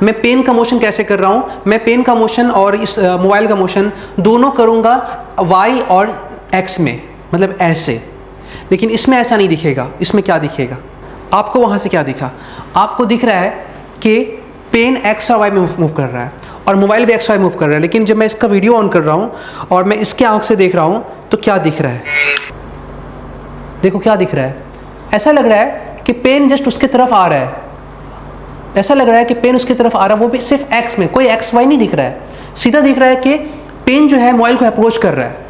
मैं पेन का मोशन कैसे कर रहा हूँ, मैं पेन का मोशन और इस मोबाइल का मोशन दोनों करूँगा वाई और एक्स में, मतलब ऐसे। लेकिन इसमें ऐसा नहीं दिखेगा। इसमें क्या दिखेगा आपको? वहाँ से क्या दिखा? आपको दिख रहा है कि पेन एक्स और वाई में मूव कर रहा है और मोबाइल भी एक्स वाई मूव कर रहा है। लेकिन जब मैं इसका वीडियो ऑन कर रहा हूँ और मैं इसके आँख से देख रहा हूँ तो क्या दिख रहा है? देखो क्या दिख रहा है। ऐसा लग रहा है कि पेन जस्ट उसके तरफ आ रहा है। ऐसा लग रहा है कि पेन उसकी तरफ आ रहा है, वो भी सिर्फ एक्स में, कोई एक्स वाई नहीं दिख रहा है। सीधा दिख रहा है कि पेन जो है मोबाइल को अप्रोच कर रहा है।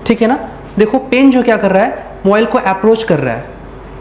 ठीक है ना? देखो पेन जो क्या कर रहा है, मोबाइल को अप्रोच कर रहा है।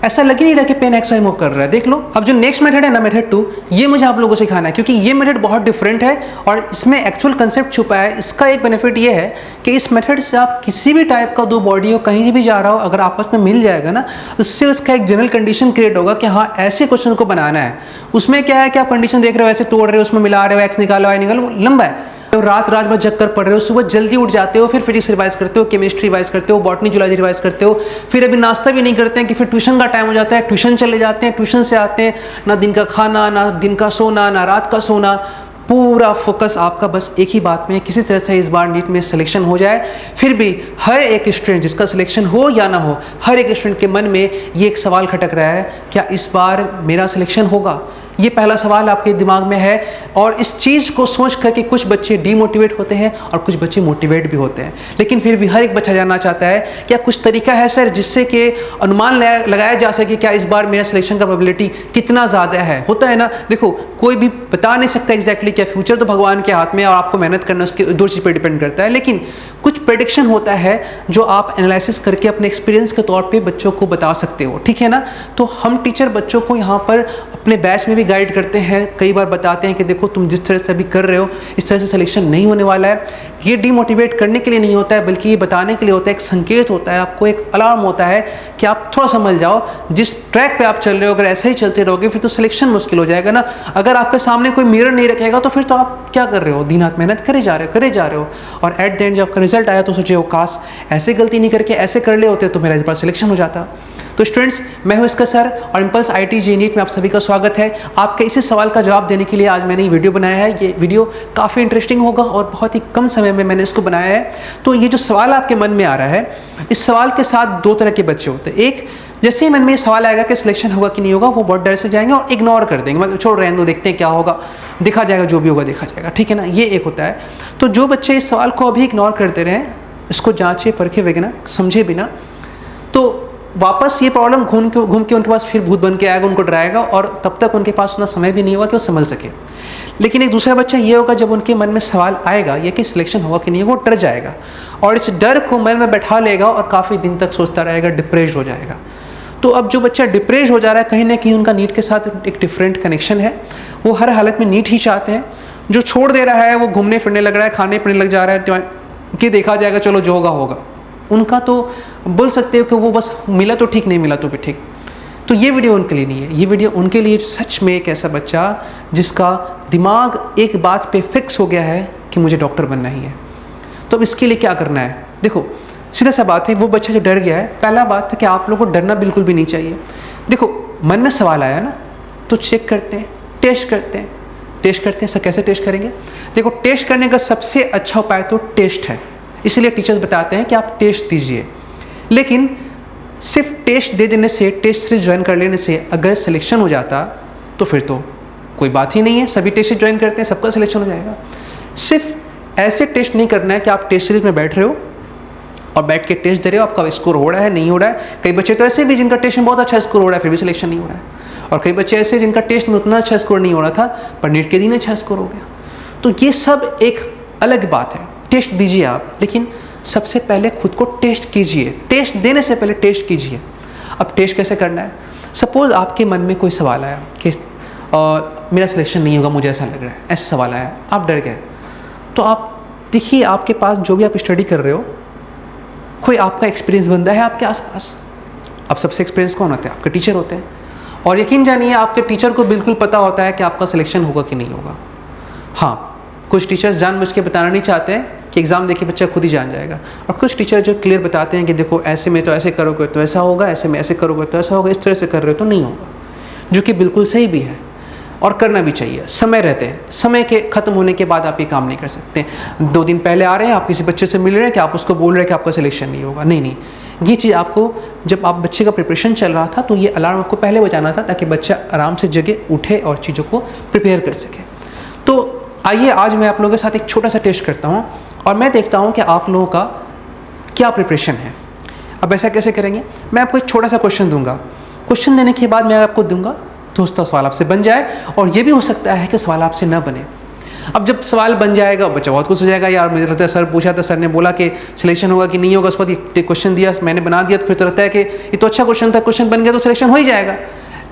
ऐसा लग ही नहीं रहा कि पेन एक्स वाई मूव कर रहा है। देख लो। अब जो नेक्स्ट मेथड है ना, मेथड 2, ये मुझे आप लोगों को सिखाना है, क्योंकि ये मेथड बहुत डिफरेंट है और इसमें एक्चुअल कंसेप्ट छुपा है। इसका एक बेनिफिट ये है कि इस मेथड से आप किसी भी टाइप का दो बॉडी हो, कहीं से भी जा रहा हो, अगर आपस में मिल जाएगा ना, उससे उसका एक जनरल कंडीशन क्रिएट होगा कि हाँ ऐसे क्वेश्चन को बनाना है। उसमें क्या है कि आप कंडीशन देख रहे हो, ऐसे तोड़ रहे हो, उसमें मिला रहे हो, एक्स निकालो वाई निकालो, लंबा है। रात भर जग कर पढ़ रहे हो, सुबह जल्दी उठ जाते हो, फिर फिजिक्स रिवाइज करते हो, केमिस्ट्री रिवाइज करते हो, बॉटनी जूलॉजी रिवाइज करते हो, फिर अभी नाश्ता भी नहीं करते हैं कि फिर ट्यूशन का टाइम हो जाता है, ट्यूशन चले जाते हैं, ट्यूशन से आते हैं, ना दिन का खाना, ना दिन का सोना, ना रात का सोना। पूरा फोकस आपका बस एक ही बात में है, किसी तरह से इस बार नीट में सिलेक्शन हो जाए। फिर भी हर एक स्टूडेंट, जिसका सिलेक्शन हो या ना हो, हर एक स्टूडेंट के मन में ये एक सवाल खटक रहा है, क्या इस बार मेरा सिलेक्शन होगा? ये पहला सवाल आपके दिमाग में है। और इस चीज़ को सोच करके कुछ बच्चे डीमोटिवेट होते हैं और कुछ बच्चे मोटिवेट भी होते हैं। लेकिन फिर भी हर एक बच्चा जानना चाहता है क्या कुछ तरीका है सर जिससे कि अनुमान लगाया जा सके क्या इस बार मेरा सिलेक्शन का प्रोबेबिलिटी कितना ज़्यादा है। होता है ना, देखो कोई भी बता नहीं सकता एग्जैक्टली क्या, फ्यूचर तो भगवान के हाथ में और आपको मेहनत करना उसके दो चीज़ पर डिपेंड करता है। लेकिन कुछ प्रेडिक्शन होता है जो आप एनालिसिस करके अपने एक्सपीरियंस के तौर पे बच्चों को बता सकते हो। ठीक है ना? तो हम टीचर बच्चों को यहाँ पर अपने बैच में भी गाइड करते हैं, कई बार बताते हैं कि देखो तुम जिस तरह से अभी कर रहे हो इस तरह से सिलेक्शन नहीं होने वाला है। ये डीमोटिवेट करने के लिए नहीं होता है, बल्कि ये बताने के लिए होता है, एक संकेत होता है, आपको एक अलार्म होता है कि आप थोड़ा समझ जाओ जिस ट्रैक पे आप चल रहे हो, अगर ऐसे ही चलते रहोगे फिर तो सिलेक्शन मुश्किल हो जाएगा ना। अगर आपके सामने कोई मिरर नहीं रखेगा तो फिर तो आप क्या कर रहे हो, दिन रात मेहनत करे जा रहे हो और एट द एंड जब आपका रिजल्ट आया तो सोचे हो काश ऐसे गलती नहीं करके ऐसे कर ले होते तो मेरा इस बार सिलेक्शन हो जाता। तो स्टूडेंट्स, मैं हूं इसका सर और इम्पल्स IIT JEE NEET में आप सभी का स्वागत है। आपके इसी सवाल का जवाब देने के लिए आज मैंने ये वीडियो बनाया है। ये वीडियो काफ़ी इंटरेस्टिंग होगा और बहुत ही कम समय में मैंने इसको बनाया है। तो ये जो सवाल आपके मन में आ रहा है, इस सवाल के साथ दो तरह के बच्चे होते हैं। एक, जैसे ही मन में ये सवाल आएगा कि सिलेक्शन होगा कि नहीं होगा, वो बहुत डर से जाएंगे और इग्नोर कर देंगे, मतलब छोड़ रहने दो, देखते हैं क्या होगा, देखा जाएगा, जो भी होगा देखा जाएगा। ठीक है ना? ये एक होता है। तो जो बच्चे इस सवाल को अभी इग्नोर करते रहे, इसको जांचे परखे बिना समझे बिना, तो वापस ये प्रॉब्लम घूम के उनके पास फिर भूत बन के आएगा, उनको डराएगा और तब तक उनके पास उतना समय भी नहीं होगा कि वो संभल सके। लेकिन एक दूसरा बच्चा ये होगा, जब उनके मन में सवाल आएगा ये कि सिलेक्शन होगा कि नहीं होगा, वो डर जाएगा और इस डर को मन में बैठा लेगा और काफ़ी दिन तक सोचता रहेगा, डिप्रेस हो जाएगा। तो अब जो बच्चा डिप्रेस हो जा रहा है, कहीं ना कहीं उनका नीट के साथ एक डिफरेंट कनेक्शन है। वो हर हालत में नीट ही चाहते हैं। जो छोड़ दे रहा है वो घूमने फिरने लग रहा है, खाने पीने लग जा रहा है कि देखा जाएगा, चलो जो होगा होगा। उनका तो बोल सकते हो कि वो बस मिला तो ठीक, नहीं मिला तो भी ठीक। तो ये वीडियो उनके लिए नहीं है। ये वीडियो उनके लिए सच में एक ऐसा बच्चा जिसका दिमाग एक बात पे फिक्स हो गया है कि मुझे डॉक्टर बनना ही है। तो अब इसके लिए क्या करना है? देखो सीधा सा बात है, वो बच्चा जो डर गया है, पहला बात है कि आप लोगों को डरना बिल्कुल भी नहीं चाहिए। देखो मन में सवाल आया ना, तो चेक करते हैं, टेस्ट करते हैं। सर कैसे टेस्ट करेंगे? देखो टेस्ट करने का सबसे अच्छा उपाय तो टेस्ट है, इसलिए टीचर्स बताते हैं कि आप टेस्ट दीजिए। लेकिन सिर्फ टेस्ट दे देने से, टेस्ट सीरीज ज्वाइन कर लेने से अगर सिलेक्शन हो जाता तो फिर तो कोई बात ही नहीं है। सभी टेस्ट ज्वाइन करते हैं, सबका सिलेक्शन हो जाएगा। सिर्फ ऐसे टेस्ट नहीं करना है कि आप टेस्ट सीरीज में बैठ रहे हो और बैठ के टेस्ट दे रहे हो, आपका स्कोर हो रहा है नहीं हो रहा है। कई बच्चे तो ऐसे भी जिनका टेस्ट में बहुत अच्छा स्कोर हो रहा है फिर भी सिलेक्शन नहीं हो रहा है, और कई बच्चे ऐसे जिनका टेस्ट में उतना अच्छा स्कोर नहीं हो रहा था पर नीट के दिन अच्छा स्कोर हो गया। तो ये सब एक अलग बात है। टेस्ट दीजिए आप, लेकिन सबसे पहले खुद को टेस्ट कीजिए। टेस्ट देने से पहले टेस्ट कीजिए। अब टेस्ट कैसे करना है? सपोज आपके मन में कोई सवाल आया कि मेरा सिलेक्शन नहीं होगा, मुझे ऐसा लग रहा है, ऐसा सवाल आया, आप डर गए। तो आप देखिए आपके पास जो भी आप स्टडी कर रहे हो, कोई आपका एक्सपीरियंस बंदा है आपके आसपास। अब सबसे एक्सपीरियंस कौन होते हैं? आपके टीचर होते हैं। और यकीन जानिए आपके टीचर को बिल्कुल पता होता है कि आपका सिलेक्शन होगा कि नहीं होगा। हाँ, कुछ टीचर्स जानबूझ के बताना नहीं चाहते हैं कि एग्ज़ाम देखिए बच्चा खुद ही जान जाएगा, और कुछ टीचर जो क्लियर बताते हैं कि देखो ऐसे में तो ऐसे करोगे तो ऐसा होगा, ऐसे में ऐसे करोगे तो ऐसा होगा, इस तरह से कर रहे हो तो नहीं होगा, जो कि बिल्कुल सही भी है। और करना भी चाहिए समय रहते हैं। समय के ख़त्म होने के बाद आप ये काम नहीं कर सकते। 2 दिन पहले आ रहे हैं, आप किसी बच्चे से मिल रहे हैं कि आप उसको बोल रहे हैं कि आपका सिलेक्शन नहीं होगा, नहीं नहीं। ये चीज़ आपको, जब आप बच्चे का प्रिपरेशन चल रहा था तो ये अलार्म आपको पहले बजाना था ताकि बच्चा आराम से जगे, उठे और चीज़ों को प्रिपेयर कर सके। तो आइए आज मैं आप लोगों के साथ एक छोटा सा टेस्ट करता हूँ और मैं देखता हूँ कि आप लोगों का क्या प्रिपरेशन है। अब ऐसा कैसे करेंगे, मैं आपको एक छोटा सा क्वेश्चन दूंगा, क्वेश्चन देने के बाद मैं आपको दूंगा तो उसका सवाल आपसे बन जाए, और ये भी हो सकता है कि सवाल आपसे ना बने। अब जब सवाल बन जाएगा बच्चा बहुत कुछ हो जाएगा, यार मुझे लगता है सर पूछा था, सर ने बोला कि सिलेक्शन होगा कि नहीं होगा, उस पर क्वेश्चन दिया मैंने बना दिया, तो फिर तो लगता है कि ये तो अच्छा क्वेश्चन था, क्वेश्चन बन गया तो सिलेक्शन हो ही जाएगा।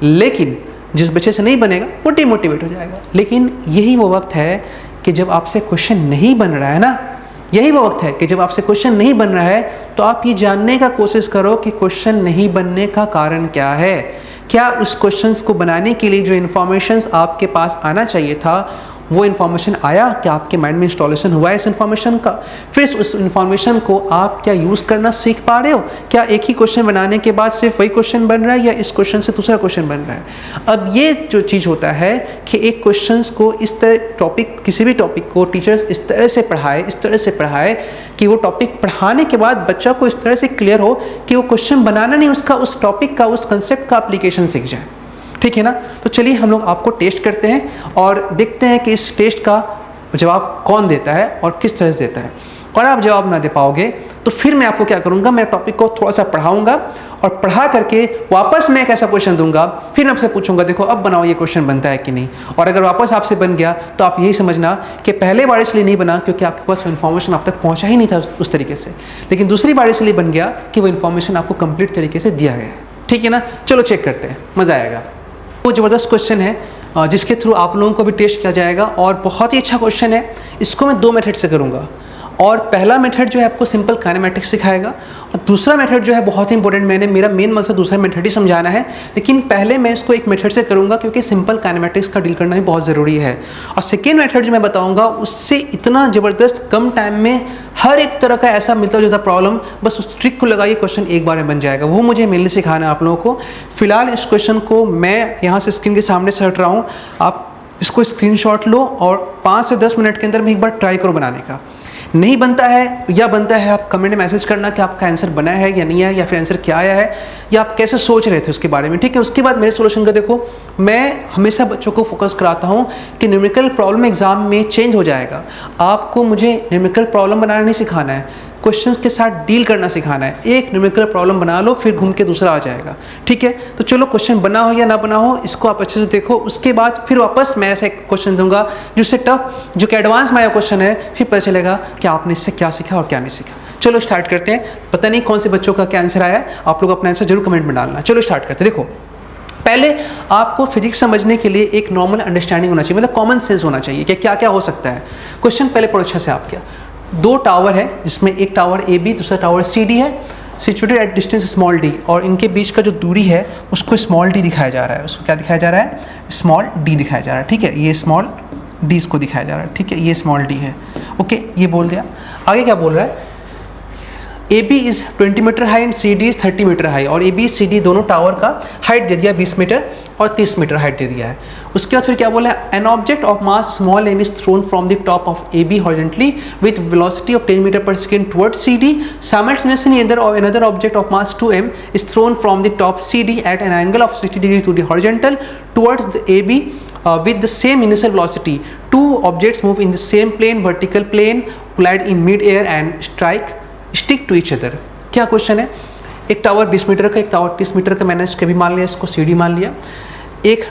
लेकिन जिस बच्चे से नहीं बनेगा वो डिमोटिवेट हो जाएगा। लेकिन यही वो वक्त है कि जब आपसे क्वेश्चन नहीं बन रहा है ना, यही वो वक्त है कि जब आपसे क्वेश्चन नहीं बन रहा है तो आप ये जानने का कोशिश करो कि क्वेश्चन नहीं बनने का कारण क्या है। क्या उस क्वेश्चंस को बनाने के लिए जो इन्फॉर्मेशन आपके पास आना चाहिए था वो इन्फॉर्मेशन आया, क्या आपके माइंड में इंस्टॉलेशन हुआ है इस इन्फॉर्मेशन का? फिर उस इन्फॉर्मेशन को आप क्या यूज़ करना सीख पा रहे हो? क्या एक ही क्वेश्चन बनाने के बाद सिर्फ वही क्वेश्चन बन रहा है या इस क्वेश्चन से दूसरा क्वेश्चन बन रहा है? अब ये जो चीज़ होता है कि एक क्वेश्चन को इस तरह टॉपिक, किसी भी टॉपिक को टीचर्स इस तरह से पढ़ाए कि वो टॉपिक पढ़ाने के बाद बच्चा को इस तरह से क्लियर हो कि वो क्वेश्चन बनाना नहीं, उसका उस टॉपिक का, उस कंसेप्ट का एप्लीकेशन सीख जाए। ठीक है ना? तो चलिए हम लोग आपको टेस्ट करते हैं और देखते हैं कि इस टेस्ट का जवाब कौन देता है और किस तरह से देता है। और आप जवाब ना दे पाओगे तो फिर मैं आपको क्या करूँगा, मैं टॉपिक को थोड़ा सा पढ़ाऊँगा और पढ़ा करके वापस मैं एक ऐसा क्वेश्चन दूंगा, फिर आपसे पूछूंगा देखो अब बनाओ ये क्वेश्चन बनता है कि नहीं। और अगर वापस आपसे बन गया तो आप यही समझना कि पहले बार इसलिए नहीं बना क्योंकि आपके पास वो इन्फॉर्मेशन आप तक पहुँचा ही नहीं था उस तरीके से, लेकिन दूसरी बार इसलिए बन गया कि वो इन्फॉर्मेशन आपको कंप्लीट तरीके से दिया गया है। ठीक है ना? चलो चेक करते हैं, मज़ा आएगा। वो ज़बरदस्त क्वेश्चन है जिसके थ्रू आप लोगों को भी टेस्ट किया जाएगा और बहुत ही अच्छा क्वेश्चन है। इसको मैं 2 मेथड से करूँगा और पहला मेथड जो है आपको सिंपल काइनेमेटिक्स सिखाएगा और दूसरा मेथड जो है बहुत ही इंपॉर्टेंट, मेरा मेन मकसद दूसरा मेथड ही समझाना है, लेकिन पहले मैं इसको एक मेथड से करूँगा क्योंकि सिंपल काइनेमेटिक्स का डील करना भी बहुत ज़रूरी है। और सेकेंड मेथड जो मैं बताऊँगा उससे इतना ज़बरदस्त कम टाइम में हर एक तरह का ऐसा मिलता जुलता प्रॉब्लम, बस उस ट्रिक को लगाइए क्वेश्चन एक बार में बन जाएगा, वो मुझे मेनली सिखाना है आप लोगों को। फिलहाल इस क्वेश्चन को मैं यहाँ से स्क्रीन के सामने से हट रहा हूँ, आप इसको स्क्रीनशॉट लो और 5 से 10 मिनट के अंदर में एक बार ट्राई करो बनाने का। नहीं बनता है या बनता है आप कमेंट में मैसेज करना कि आपका आंसर बना है या नहीं है, या फिर आंसर क्या आया है या आप कैसे सोच रहे थे उसके बारे में। ठीक है, उसके बाद मेरे सोल्यूशन का देखो, मैं हमेशा बच्चों को फोकस कराता हूँ कि न्यूमेरिकल प्रॉब्लम एग्जाम में चेंज हो जाएगा। आपको मुझे न्यूमेरिकल प्रॉब्लम बनाना नहीं सिखाना है, क्वेश्चंस के साथ डील करना सिखाना है। एक न्यूमेरिकल प्रॉब्लम बना लो फिर घूम के दूसरा आ जाएगा। ठीक है, तो चलो क्वेश्चन बना हो या ना बना हो इसको आप अच्छे से देखो, उसके बाद फिर वापस मैं ऐसा एक क्वेश्चन दूंगा जिससे टफ, जो कि एडवांस माया क्वेश्चन है, फिर पता चलेगा कि आपने इससे क्या सीखा और क्या नहीं सीखा। चलो स्टार्ट करते हैं। पता नहीं कौन से बच्चों का क्या आंसर आया है, आप लोग अपना आंसर जरूर कमेंट में डालना। चलो स्टार्ट करते हैं। देखो, पहले आपको फिजिक्स समझने के लिए एक नॉर्मल अंडरस्टैंडिंग होना चाहिए, मतलब कॉमन सेंस होना चाहिए कि क्या क्या हो सकता है। क्वेश्चन पहले पढ़ो अच्छा से आप। क्या 2 टावर है जिसमें एक टावर AB दूसरा टावर CD है, situated at distance small d, और इनके बीच का जो दूरी है उसको स्मॉल d दिखाया जा रहा है। उसको क्या दिखाया जा रहा है? स्मॉल d दिखाया जा रहा है। ठीक है, ये स्मॉल d इसको दिखाया जा रहा है। ठीक है, ये स्मॉल d है। ओके, ये बोल दिया। आगे क्या बोल रहा है? AB is 20 metre high and CD is 30 metre high, और AB CD दोनों टावर का हाइट दे दिया 20 मीटर और 30 मीटर हाइट दे दिया है। उसके बाद फिर क्या बोला है? An object of mass small m is thrown from the top of AB horizontally with velocity of 10 metre per second towards CD, simultaneously another object of mass 2m is thrown from the top CD at an angle of 60 degree to the horizontal towards the AB with the same initial velocity. Two objects move in the same plane, vertical plane, collide in mid-air and stick to each other. क्या question है? एक tower 20 metre का, एक tower 30 metre का, मैंने इसको भी मान लिया, इसको CD मान लिया। एक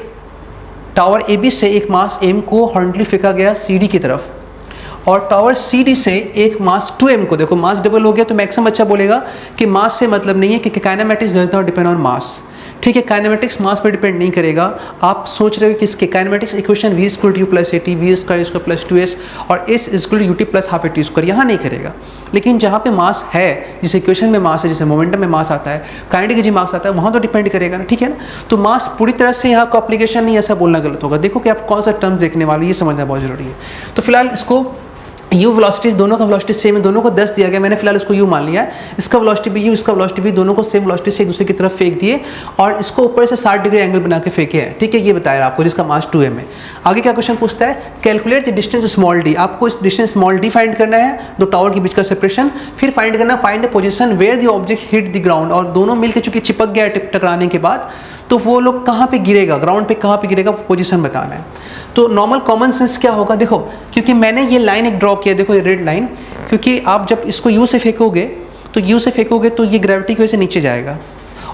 टावर AB से एक मास m को हॉरिजॉन्टली फेंका गया CD की तरफ, और टावर CD से एक मास 2m को, देखो मास डबल हो गया तो मैक्सिमम बच्चा बोलेगा कि मास से मतलब नहीं है क्योंकि kinematics does not depend on मास। ठीक है, काइनेमेटिक्स मास पर डिपेंड नहीं करेगा। आप सोच रहे हो कि इसके kinematics equation v equal to u plus at, v square plus 2s और s equal to ut plus half at square, यहाँ नहीं करेगा। लेकिन जहाँ पे मास है, जिस इक्वेशन में मास है, जैसे मोमेंटम में मास आता है, काइनेटिक एनर्जी मास आता है, वहाँ तो डिपेंड करेगा ना। ठीक है ना, तो मास पूरी तरह से यहाँ का एप्लीकेशन नहीं, ऐसा बोलना गलत होगा। देखो कि आप कौन सा टर्म्स देखने वाले, ये समझना बहुत जरूरी है। तो फिलहाल इसको u वेलोसिटी, दोनों का वेलोसिटी सेम है, दोनों को 10 दिया गया, मैंने फिलहाल इसको u मान लिया है, इसका वेलोसिटी भी u, इसका वेलोसिटी भी, दोनों को सेम वेलोसिटी से एक दूसरे की तरफ फेंक दिए और इसको ऊपर से 60 डिग्री एंगल बना के फेंके हैं, ठीक है, ये बताया आपको, जिसका मास 2m है। आगे क्या क्वेश्चन पूछता है, calculate the distance small d, आपको इस डिस्टेंस स्मॉल d फाइंड करना है, दो टावर के बीच का सेपरेशन, फिर फाइंड करना find the position where the object hit the ground, और दोनों मिलकर चूंकि चिपक गया टकराने के बाद, तो वो लोग कहाँ पे गिरेगा, ग्राउंड पे कहाँ पे गिरेगा, पोजीशन बताना है। तो नॉर्मल कॉमन सेंस क्या होगा, देखो क्योंकि मैंने ये लाइन एक ड्रॉ किया, देखो ये रेड लाइन, क्योंकि आप जब इसको यू से फेंकोगे तो ये ग्रेविटी की वजह से नीचे जाएगा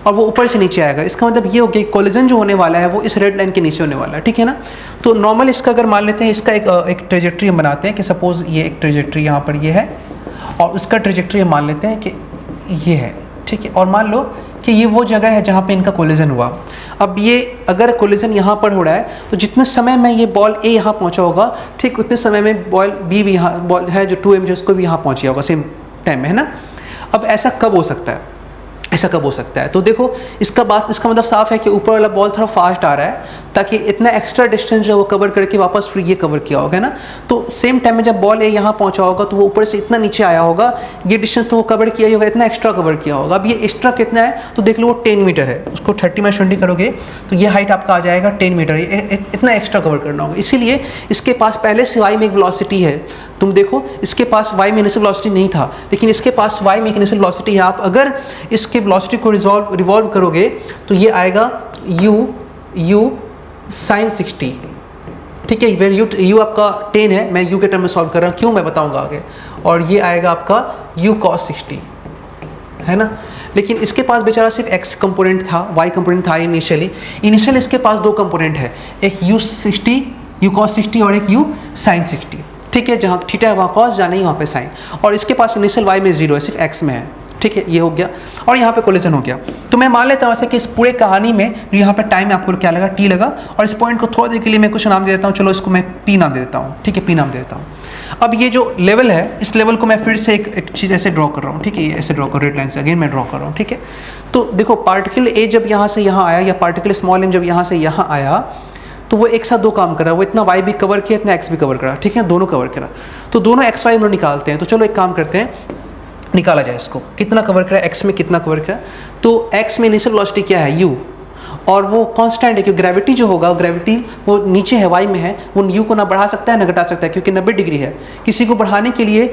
और वो ऊपर से नीचे आएगा, इसका मतलब ये हो गया कोलिजन जो होने वाला है वो इस रेड लाइन के नीचे होने वाला है, ठीक है ना। तो नॉर्मल इसका अगर मान लेते हैं, इसका एक ट्रेजेक्ट्री हम बनाते हैं कि सपोज ये एक ट्रेजेक्ट्री यहाँ पर ये है और उसका ट्रेजेक्ट्री हम मान लेते हैं कि ये है, ठीक है, और मान लो कि ये वो जगह है जहाँ पे इनका कोलिजन हुआ। अब ये अगर कोलिजन यहाँ पर हो रहा है तो जितने समय में ये बॉल ए यहाँ पहुँचा होगा, ठीक उतने समय में बॉल बी भी यहाँ, बॉल है जो 2m जो उसको भी यहाँ पहुँच होगा सेम टाइम में, है ना। अब ऐसा कब हो सकता है, ऐसा कब हो सकता है, तो देखो इसका मतलब साफ है कि ऊपर वाला बॉल थोड़ा फास्ट आ रहा है ताकि इतना एक्स्ट्रा डिस्टेंस जो वो कवर करके वापस फिर ये कवर किया होगा ना। तो सेम टाइम में जब बॉल ए यहाँ पहुँचा होगा तो वो ऊपर से इतना नीचे आया होगा, ये डिस्टेंस तो वो कवर किया ही होगा, इतना एक्स्ट्रा कवर किया होगा। अब ये एक्स्ट्रा कितना है तो देख लो वो 10 मीटर है, उसको 30/20 करोगे तो ये हाइट आपका आ जाएगा 10 मीटर, इतना एक्स्ट्रा कवर करना होगा। इसीलिए इसके पास पहले से वाई में एक वेलोसिटी है, तुम देखो इसके पास वाई में इनिशियल वेलोसिटी नहीं था, लेकिन इसके पास वाई में एक इनिशियल वेलोसिटी है। आप अगर इसके वेलोसिटी को रिवॉल्व करोगे तो ये आएगा u sin 60, ठीक है, वेर u आपका 10 है, मैं u के टर्म में सॉल्व कर रहा हूँ, क्यों मैं बताऊंगा आगे, और ये आएगा आपका u cos 60, है ना। लेकिन इसके पास बेचारा सिर्फ x कंपोनेंट था, y कंपोनेंट था इनिशियली इसके पास दो कंपोनेंट है, एक u cos 60 और एक u sin 60, ठीक है, जहाँ थीटा है वहाँ cos, जाना ही वहाँ पे sin, और इसके पास इनिशियल y में 0 है, सिर्फ x में है, ठीक है, ये हो गया और यहाँ पे कोलिजन हो गया। तो मैं मान लेता हूँ ऐसे कि इस पूरे कहानी में जो यहाँ पे टाइम आपको क्या लगा, t लगा, और इस पॉइंट को थोड़ी देर के लिए मैं कुछ नाम दे देता हूँ, चलो इसको मैं p नाम दे देता हूँ, ठीक है, p नाम दे देता हूँ। अब ये जो लेवल है, इस लेवल को मैं फिर से एक चीज़ ऐसे ड्रॉ कर रहा हूँ, ठीक है, ये ऐसे ड्रॉ कर, रेड लाइन से अगेन मैं ड्रॉ कर रहा हूँ, ठीक है। तो देखो पार्टिकल ए जब यहाँ से यहाँ आया या पार्टिकल स्मॉल एम जब यहाँ से यहाँ आया तो वो एक साथ दो काम कर रहा है, वो इतना y भी कवर किया, इतना x भी कवर करा, ठीक है, दोनों कवर करा। तो दोनों x y हम लोग निकालते हैं, तो चलो एक काम करते हैं, निकाला जाए इसको, कितना कवर करा, x में कितना कवर करा। तो x में इनिशियल वेलोसिटी क्या है u, और वो कांस्टेंट है क्योंकि ग्रेविटी जो होगा, ग्रेविटी वो नीचे है, y में है, वो u को ना बढ़ा सकता है ना घटा सकता है क्योंकि 90 डिग्री है। किसी को बढ़ाने के लिए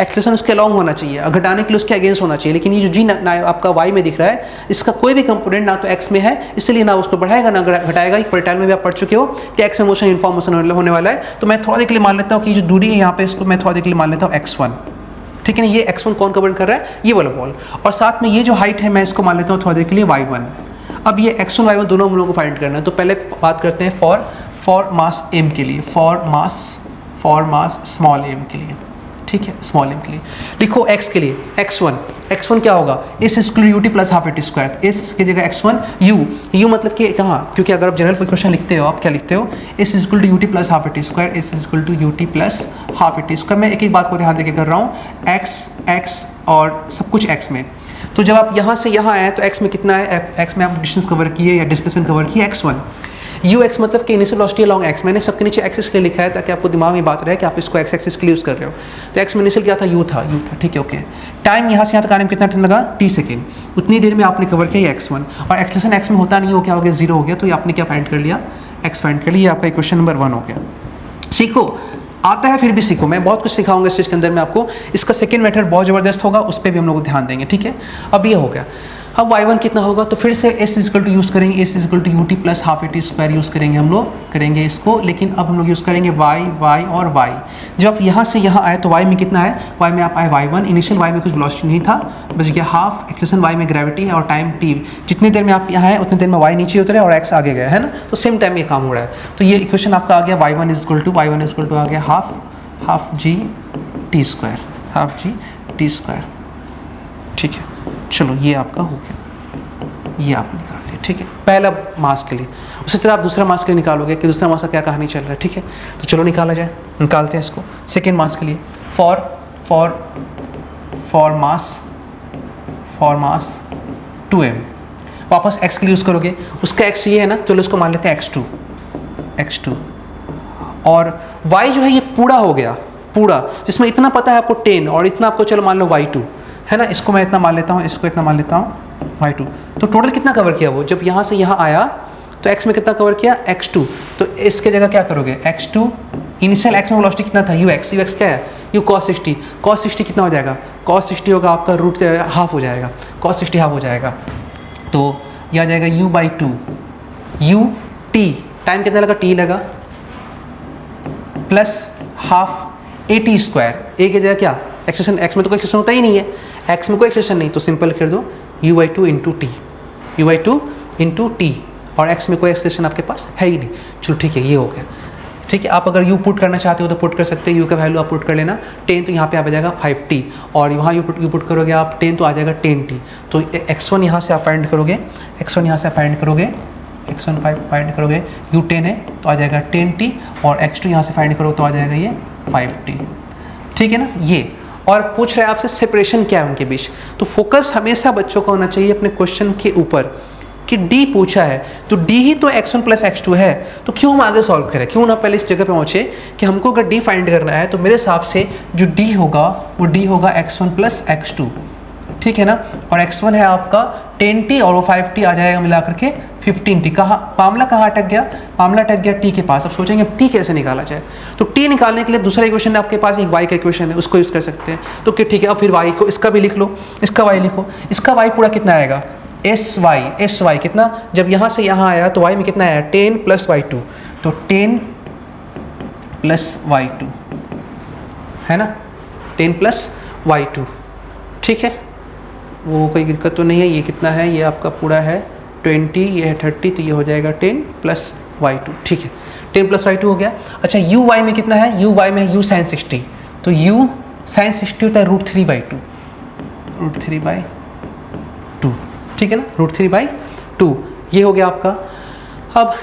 एक्सेलरेशन उसके अलाउ होना चाहिए और घटाने के लिए उसके अगेंस्ट होना चाहिए, लेकिन ये जो g आपका y में दिख रहा है, इसका कोई भी कंपोनेंट ना तो x में है, इसलिए ना उसको बढ़ाएगा ना घटाएगा। एक पोर्टल में भी आप पढ़ चुके हो कि x में मोशन यूनिफॉर्म मोशन होने वाला है। तो मैं थोड़ा देर के लिए मान लेता हूँ कि जो दूरी है यहाँ पे, इसको मैं थोड़ा देर के लिए मान लेता हूँ x1, ठीक है ना। ये x1 कौन कवर कर रहा है, ये वाला बॉल, और साथ में ये जो हाइट है मैं इसको मान लेता हूँ थोड़ा देर के लिए y1। अब ये x1 y1 दोनों हम लोगों को फाइंड करना है। तो पहले बात करते हैं फॉर मास m के लिए, फॉर मास स्मॉल m के लिए, ठीक है, स्मॉल m के लिए लिखो x के लिए x1 क्या होगा, इस square UT plus half a t square, इस की जगह x1 u मतलब कि कहाँ, क्योंकि अगर आप जनरल इक्वेशन लिखते हो, आप क्या लिखते हो, is equal to u t plus half a t square, is equal to u t plus half a t square. मैं एक एक बात को ध्यान देके कर रहा हूँ, x और सब कुछ x में। तो जब आप यहाँ से यहाँ आए तो x में कितना है, x में आप डिस्टेंस कवर किए या डिस्प्लेसमेंट कवर किए x1, ux मतलब कि इनिशियल वेलोसिटी अलोंग x, मैंने सबके नीचे x इसलिए लिखा है ताकि आपको दिमाग में बात रहे कि आप इसको x एक्सिस के लिए यूज़ कर रहे हो। तो x में इनिशियल क्या था, u था, ठीक है, ओके। टाइम यहाँ से यहाँ तक आने में कितना टाइम लगा, t सेकेंड, उतनी देर में आपने कवर किया x1, और एक्सेलरेशन x में होता नहीं हो, क्या हो गया, 0 हो गया। तो ये आपने क्या फाइंड कर लिया, x फाइंड कर लिया, आपका इक्वेशन नंबर 1 हो गया। सीखो, आता है फिर भी सीखो, मैं बहुत कुछ सिखाऊंगा इस चीज़ के अंदर में आपको। इसका सेकंड मेथड बहुत ज़बरदस्त होगा, उस पर भी हम लोग ध्यान देंगे, ठीक है। अब ये हो गया, अब y1 कितना होगा, तो फिर से s इक्वल टू यूज़ करेंगे, s equal to u t plus half a t square use करेंगे, हम लोग करेंगे इसको। लेकिन अब हम लोग यूज़ करेंगे y और y। जब यहाँ से यहाँ आए तो y में कितना है, y में आप आए y1, इनिशियल y में कुछ वेलोसिटी नहीं था, बस ये हाफ एक्सेलरेशन y में ग्रेविटी है और टाइम t। जितनी देर में आप यहाँ आए उतनी देर में y नीचे उतरे और x आगे गया, है ना। तो सेम टाइम ये काम हो रहा है। तो ये इक्वेशन आपका आ गया y1 इक्वल टू आ गया हाफ g t स्क्वायर, ठीक है। चलो ये आपका हो गया, ये आप निकाल लिया, ठीक है, पहला मास के लिए। उसी तरह आप दूसरा मास के लिए निकालोगे कि दूसरा मास का क्या कहानी चल रहा है, ठीक है। तो चलो निकाला जाए, निकालते हैं इसको। सेकेंड मास के लिए फॉर मास 2m, वापस x के लिए यूज़ करोगे, उसका x ये है ना, चलो इसको मान लेते हैं x2, और y जो है ये पूरा हो गया, पूरा, जिसमें इतना पता है आपको 10 और इतना आपको चलो मान लो y2 है ना, इसको मैं इतना मान लेता हूँ, इसको इतना मान लेता हूँ y2। तो टोटल कितना कवर किया वो, जब यहाँ से यहाँ आया तो x में कितना कवर किया, x2। तो इसके जगह क्या करोगे, x2, इनिशियल x में वेलोसिटी कितना था, ux क्या है, u cos 60, cos 60 कितना हो जाएगा, cos 60 होगा आपका रूट हाफ हो जाएगा, cos 60 हाफ हो जाएगा, तो यह आ जाएगा u/2, u t, टाइम कितना लगा, t लगा, plus half at square, a की जगह क्या एक्सप्रेशन, x में तो कोई एक्सप्रेशन होता ही नहीं है, x में कोई एक्सप्रेशन नहीं, तो सिंपल कर दो u/2 into T, u/2 into T, और x में कोई एक्सप्रेशन आपके पास है ही नहीं। चलो ठीक है, ये हो गया। ठीक है, आप अगर u पुट करना चाहते हो तो पुट कर सकते हैं, u का वैल्यू आप पुट कर लेना 10, तो यहाँ पे आ जाएगा 5t, और वहाँ u पुट करोगे आप 10 तो आ जाएगा 10t। तो x1 यहाँ से आप फाइंड करोगे, x1 यहाँ से फाइंड करोगे, x1 फाइंड करोगे, u10 है तो आ जाएगा 10t, और x2 यहाँ से फाइंड करो तो आ जाएगा ये 5t। ठीक है ना, ये। और पूछ रहे हैं आपसे सेपरेशन क्या है उनके बीच, तो फोकस हमेशा बच्चों का होना चाहिए अपने क्वेश्चन के ऊपर कि D पूछा है तो D ही तो x1 प्लस x2 है, तो क्यों हम आगे सॉल्व करें, क्यों ना पहले इस जगह पे पहुंचे कि हमको अगर D फाइंड करना है तो मेरे हिसाब से जो D होगा वो D होगा x1 प्लस x2, ठीक है ना, और x1 है आपका 10t और वो 5t आ जाएगा मिला करके 15t। कहाँ मामला कहाँ अटक गया, मामला अटक गया t के पास। अब सोचेंगे t कैसे निकाला जाए, तो t निकालने के लिए दूसरा इक्वेशन आपके पास एक y का इक्वेशन है, उसको यूज़ कर सकते हैं। तो ठीक है, अब फिर y को, इसका भी लिख लो, इसका y लिखो, इसका y पूरा कितना आएगा, sy कितना, जब यहाँ से यहाँ आया तो y में कितना आया 10 प्लस y2, तो 10 प्लस y2 है ना, 10 प्लस y2। ठीक है, वो कोई दिक्कत तो नहीं है। ये कितना है, ये आपका पूरा है 20, ये है 30, तो ये हो जाएगा 10 प्लस y2। ठीक है, 10 प्लस y2 हो गया। अच्छा uy में कितना है, uy में है u sin 60, तो u sin 60 होता है √3/2, √3/2, ठीक है ना, √3/2, ये हो गया आपका। अब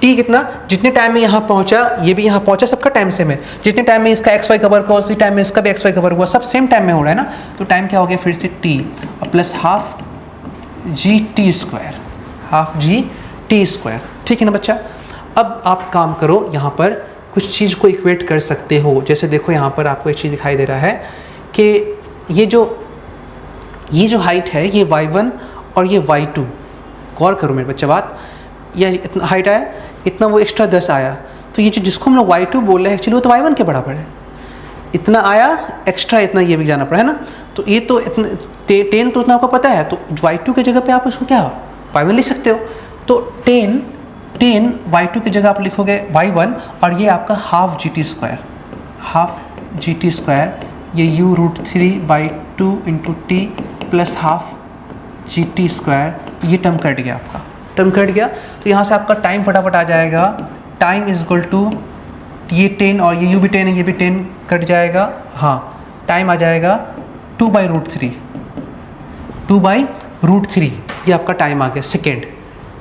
t कितना, जितने टाइम में यहाँ पहुँचा ये भी यहाँ पहुँचा, सबका टाइम सेम है, जितने टाइम में इसका xy कवर हुआ उसी टाइम में इसका भी xy कवर हुआ, सब सेम टाइम में हो रहा है ना, तो टाइम क्या हो गया फिर से t और plus half gt square, half gt square. ठीक है ना बच्चा, अब आप काम करो, यहाँ पर कुछ चीज़ को इक्वेट कर सकते हो। जैसे देखो यहाँ पर आपको एक चीज़ दिखाई दे रहा है कि ये जो हाइट है ये y1 और ये y2, गौर करो मेरे बच्चा बात, यह इतना हाइट आया, इतना वो एक्स्ट्रा 10 आया, तो ये जो जिसको हम लोग y2 बोल रहे हैं एक्चुअली वो तो y1 के बराबर है, इतना आया एक्स्ट्रा, इतना ये भी जाना पड़ा है ना, तो ये तो इतना 10 तो उतना आपको पता है, तो y2 की जगह पे आप इसको क्या y1 लिख सकते हो, तो 10 y2 की जगह आप लिखोगे y1, और ये आपका half gt square, half gt square, ये u√3/2 into T plus half gt square, ये टर्म कट गया आपका, टर्म कट गया, तो यहाँ से आपका टाइम फटाफट आ जाएगा, टाइम इज इक्वल टू ये 10 और ये u भी 10 है, ये भी 10 कट जाएगा, हाँ टाइम आ जाएगा 2/√3, 2/√3, ये आपका टाइम आ गया सेकेंड,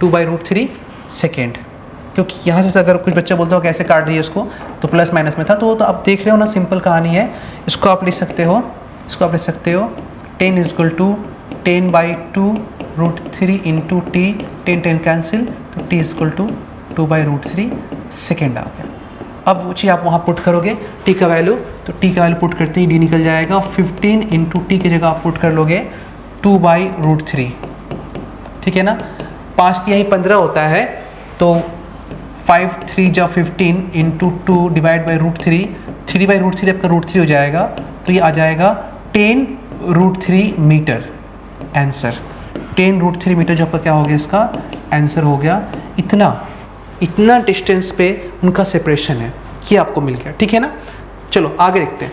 2/√3 सेकेंड। क्योंकि यहाँ से अगर कुछ बच्चा बोलता हो कैसे काट दिए उसको, तो प्लस माइनस में था, तो आप देख रहे हो ना, सिंपल कहानी है, इसको आप लिख सकते हो, 10 is equal to 10/2√3 into t, 10 cancel, तो t is equal to 2/√3 second आ गया। अब वो चीज़ आप वहाँ पुट करोगे टी का वैल्यू, तो टी का वैल्यू पुट करते ही डी निकल जाएगा, 15 इंटू टी की जगह आप पुट कर लोगे 2/√3, ठीक है ना, 5 तिहाई 15 होता है, तो 5 3 जा 15 इंटू 2 डिवाइड बाई √3, 3/√3 आपका √3 हो जाएगा, तो ये आ जाएगा 10√3 मीटर आंसर, 10√3 मीटर जो आपका क्या हो गया, इसका आंसर हो गया। इतना डिस्टेंस पे उनका सेपरेशन है, ये आपको मिल गया, ठीक है ना। चलो आगे देखते हैं,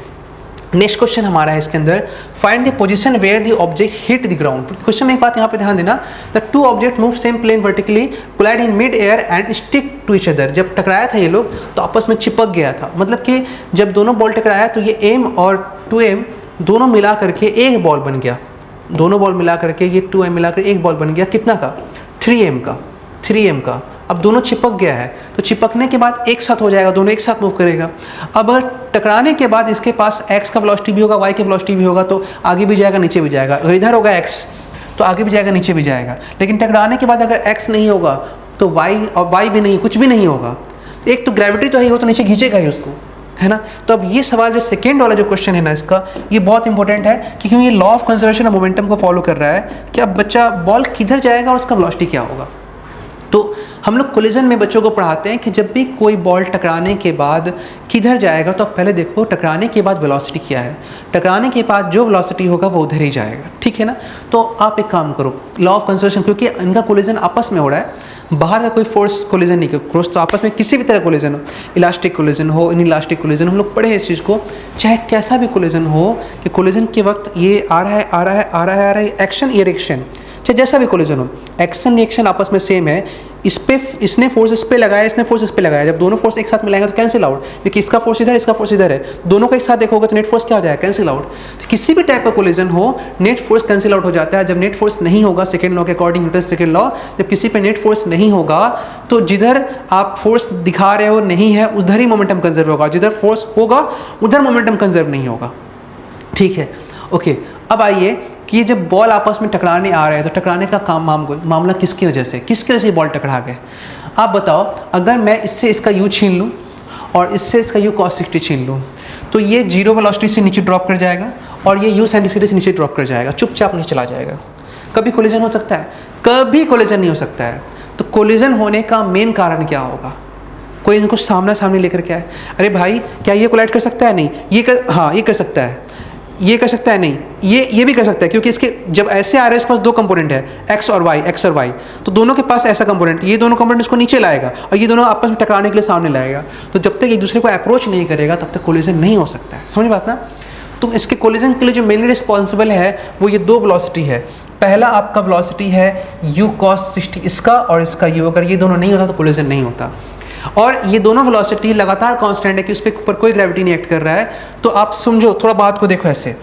नेक्स्ट क्वेश्चन हमारा है इसके अंदर, find the position where the object hit the ground. Question में एक बात यहाँ पे ध्यान देना, the two object move same plane vertically collide in mid air and stick to each other. जब टकराया था ये लोग तो आपस में चिपक गया था, मतलब कि जब दोनों बॉल टकराया तो ये m और 2m दोनों मिला करके एक बॉल बन गया, दोनों बॉल मिला करके ये 2m मिला कर एक बॉल बन गया, कितना का, 3m का। अब दोनों चिपक गया है, तो चिपकने के बाद एक साथ हो जाएगा, दोनों एक साथ मूव करेगा। अब टकराने के बाद इसके पास x का वेलोसिटी भी होगा, y का वेलोसिटी भी होगा, तो आगे भी जाएगा नीचे भी जाएगा। अगर इधर होगा x तो आगे भी जाएगा नीचे भी जाएगा, लेकिन टकराने के बाद अगर x नहीं होगा तो y और y भी नहीं, कुछ भी नहीं होगा। एक तो ग्रेविटी तो है, वो तो नीचे खींचेगा ही उसको, है ना। तो अब ये सवाल जो सेकेंड वाला जो क्वेश्चन है ना इसका, ये बहुत इंपॉर्टेंट है कि क्योंकि ये law of conservation of momentum को फॉलो कर रहा है कि अब बच्चा बॉल किधर जाएगा और उसका वेलोसिटी क्या होगा। तो हम लोग कोलिजन में बच्चों को पढ़ाते हैं कि जब भी कोई बॉल टकराने के बाद किधर जाएगा तो आप पहले देखो टकराने के बाद वेलोसिटी क्या है, टकराने के बाद जो वेलोसिटी होगा वो उधर ही जाएगा, ठीक है ना। तो आप एक काम करो, लॉ ऑफ कंजर्वेशन, क्योंकि इनका कोलिजन आपस में हो रहा है, बाहर का कोई फोर्स कोलिजन नहीं, फोर्स तो आपस में किसी भी तरह कोलिजन हो, इलास्टिक कोलिजन हो, इनइलास्टिक कोलिजन, हम लोग पढ़े हैं इस चीज़ को, चाहे कैसा भी कोलिजन हो कि कोलिजन के वक्त ये आ रहा है आ रहा है आ रहा है आ रहा है, एक्शन ये रिएक्शन, चाहे जैसा भी कोलिजन हो, एक्शन रिएक्शन आपस में सेम है। इस पे इसने फोर्स इस पे लगाया, इसने फोर्स इस पे लगाया, जब दोनों फोर्स एक साथ मिलाएंगे तो कैंसिल आउट, क्योंकि इसका फोर्स इधर इसका फोर्स इधर है, दोनों को एक साथ देखोगे तो नेट फोर्स क्या हो जाएगा, कैंसिल आउट। तो किसी भी टाइप का कोलिजन हो नेट फोर्स कैंसिल आउट हो जाता है। जब नेट फोर्स नहीं होगा, सेकंड लॉ के अकॉर्डिंग, न्यूटन सेकंड लॉ, जब किसी पे नेट फोर्स नहीं होगा तो जिधर आप फोर्स दिखा रहे हो नहीं है उधर ही मोमेंटम कंजर्व होगा, जिधर फोर्स होगा उधर मोमेंटम कंजर्व नहीं होगा, ठीक है। ओके, अब आइए कि ये जब बॉल आपस में टकराने आ रहे हैं तो टकराने का मामला किसकी वजह से, किसकी वजह से बॉल टकरा गए। आप बताओ, अगर मैं इससे इसका यू छीन लूँ और इससे इसका यू cos 60 छीन लूँ तो ये जीरो वेलोसिटी से नीचे ड्रॉप कर जाएगा और ये यू sin 60 से नीचे ड्रॉप कर जाएगा, चुपचाप नीचे चला जाएगा। कभी कोलिजन हो सकता है? कभी कोलिजन नहीं हो सकता है। तो कोलिजन होने का मेन कारण क्या होगा? कोई इनको सामना सामने लेकर के आए, अरे भाई क्या ये कोलाइड कर सकता है? नहीं। ये कर, हाँ ये कर सकता है, ये कर सकता है, नहीं ये भी कर सकता है, क्योंकि इसके जब ऐसे आ रहे हैं इसके पास दो कंपोनेंट है एक्स और वाई, तो दोनों के पास ऐसा कंपोनेंट, ये दोनों कंपोनेंट इसको नीचे लाएगा और ये दोनों आपस में टकराने के लिए सामने लाएगा। तो जब तक एक दूसरे को अप्रोच नहीं करेगा तब तक कोलिजन नहीं हो सकता है, समझ बात ना। तो इसके कोलिजन के लिए जो मेनली रिस्पॉन्सिबल है वो ये दो वेलोसिटी है। पहला आपका वेलोसिटी है u cos 60 इसका और इसका u, अगर ये दोनों नहीं होता तो कोलिजन नहीं होता। और ये दोनों वेलोसिटी लगातार कांस्टेंट है कि उस पर ऊपर कोई ग्रेविटी नहीं एक्ट कर रहा है। तो आप समझो, थोड़ा बात को देखो ऐसे,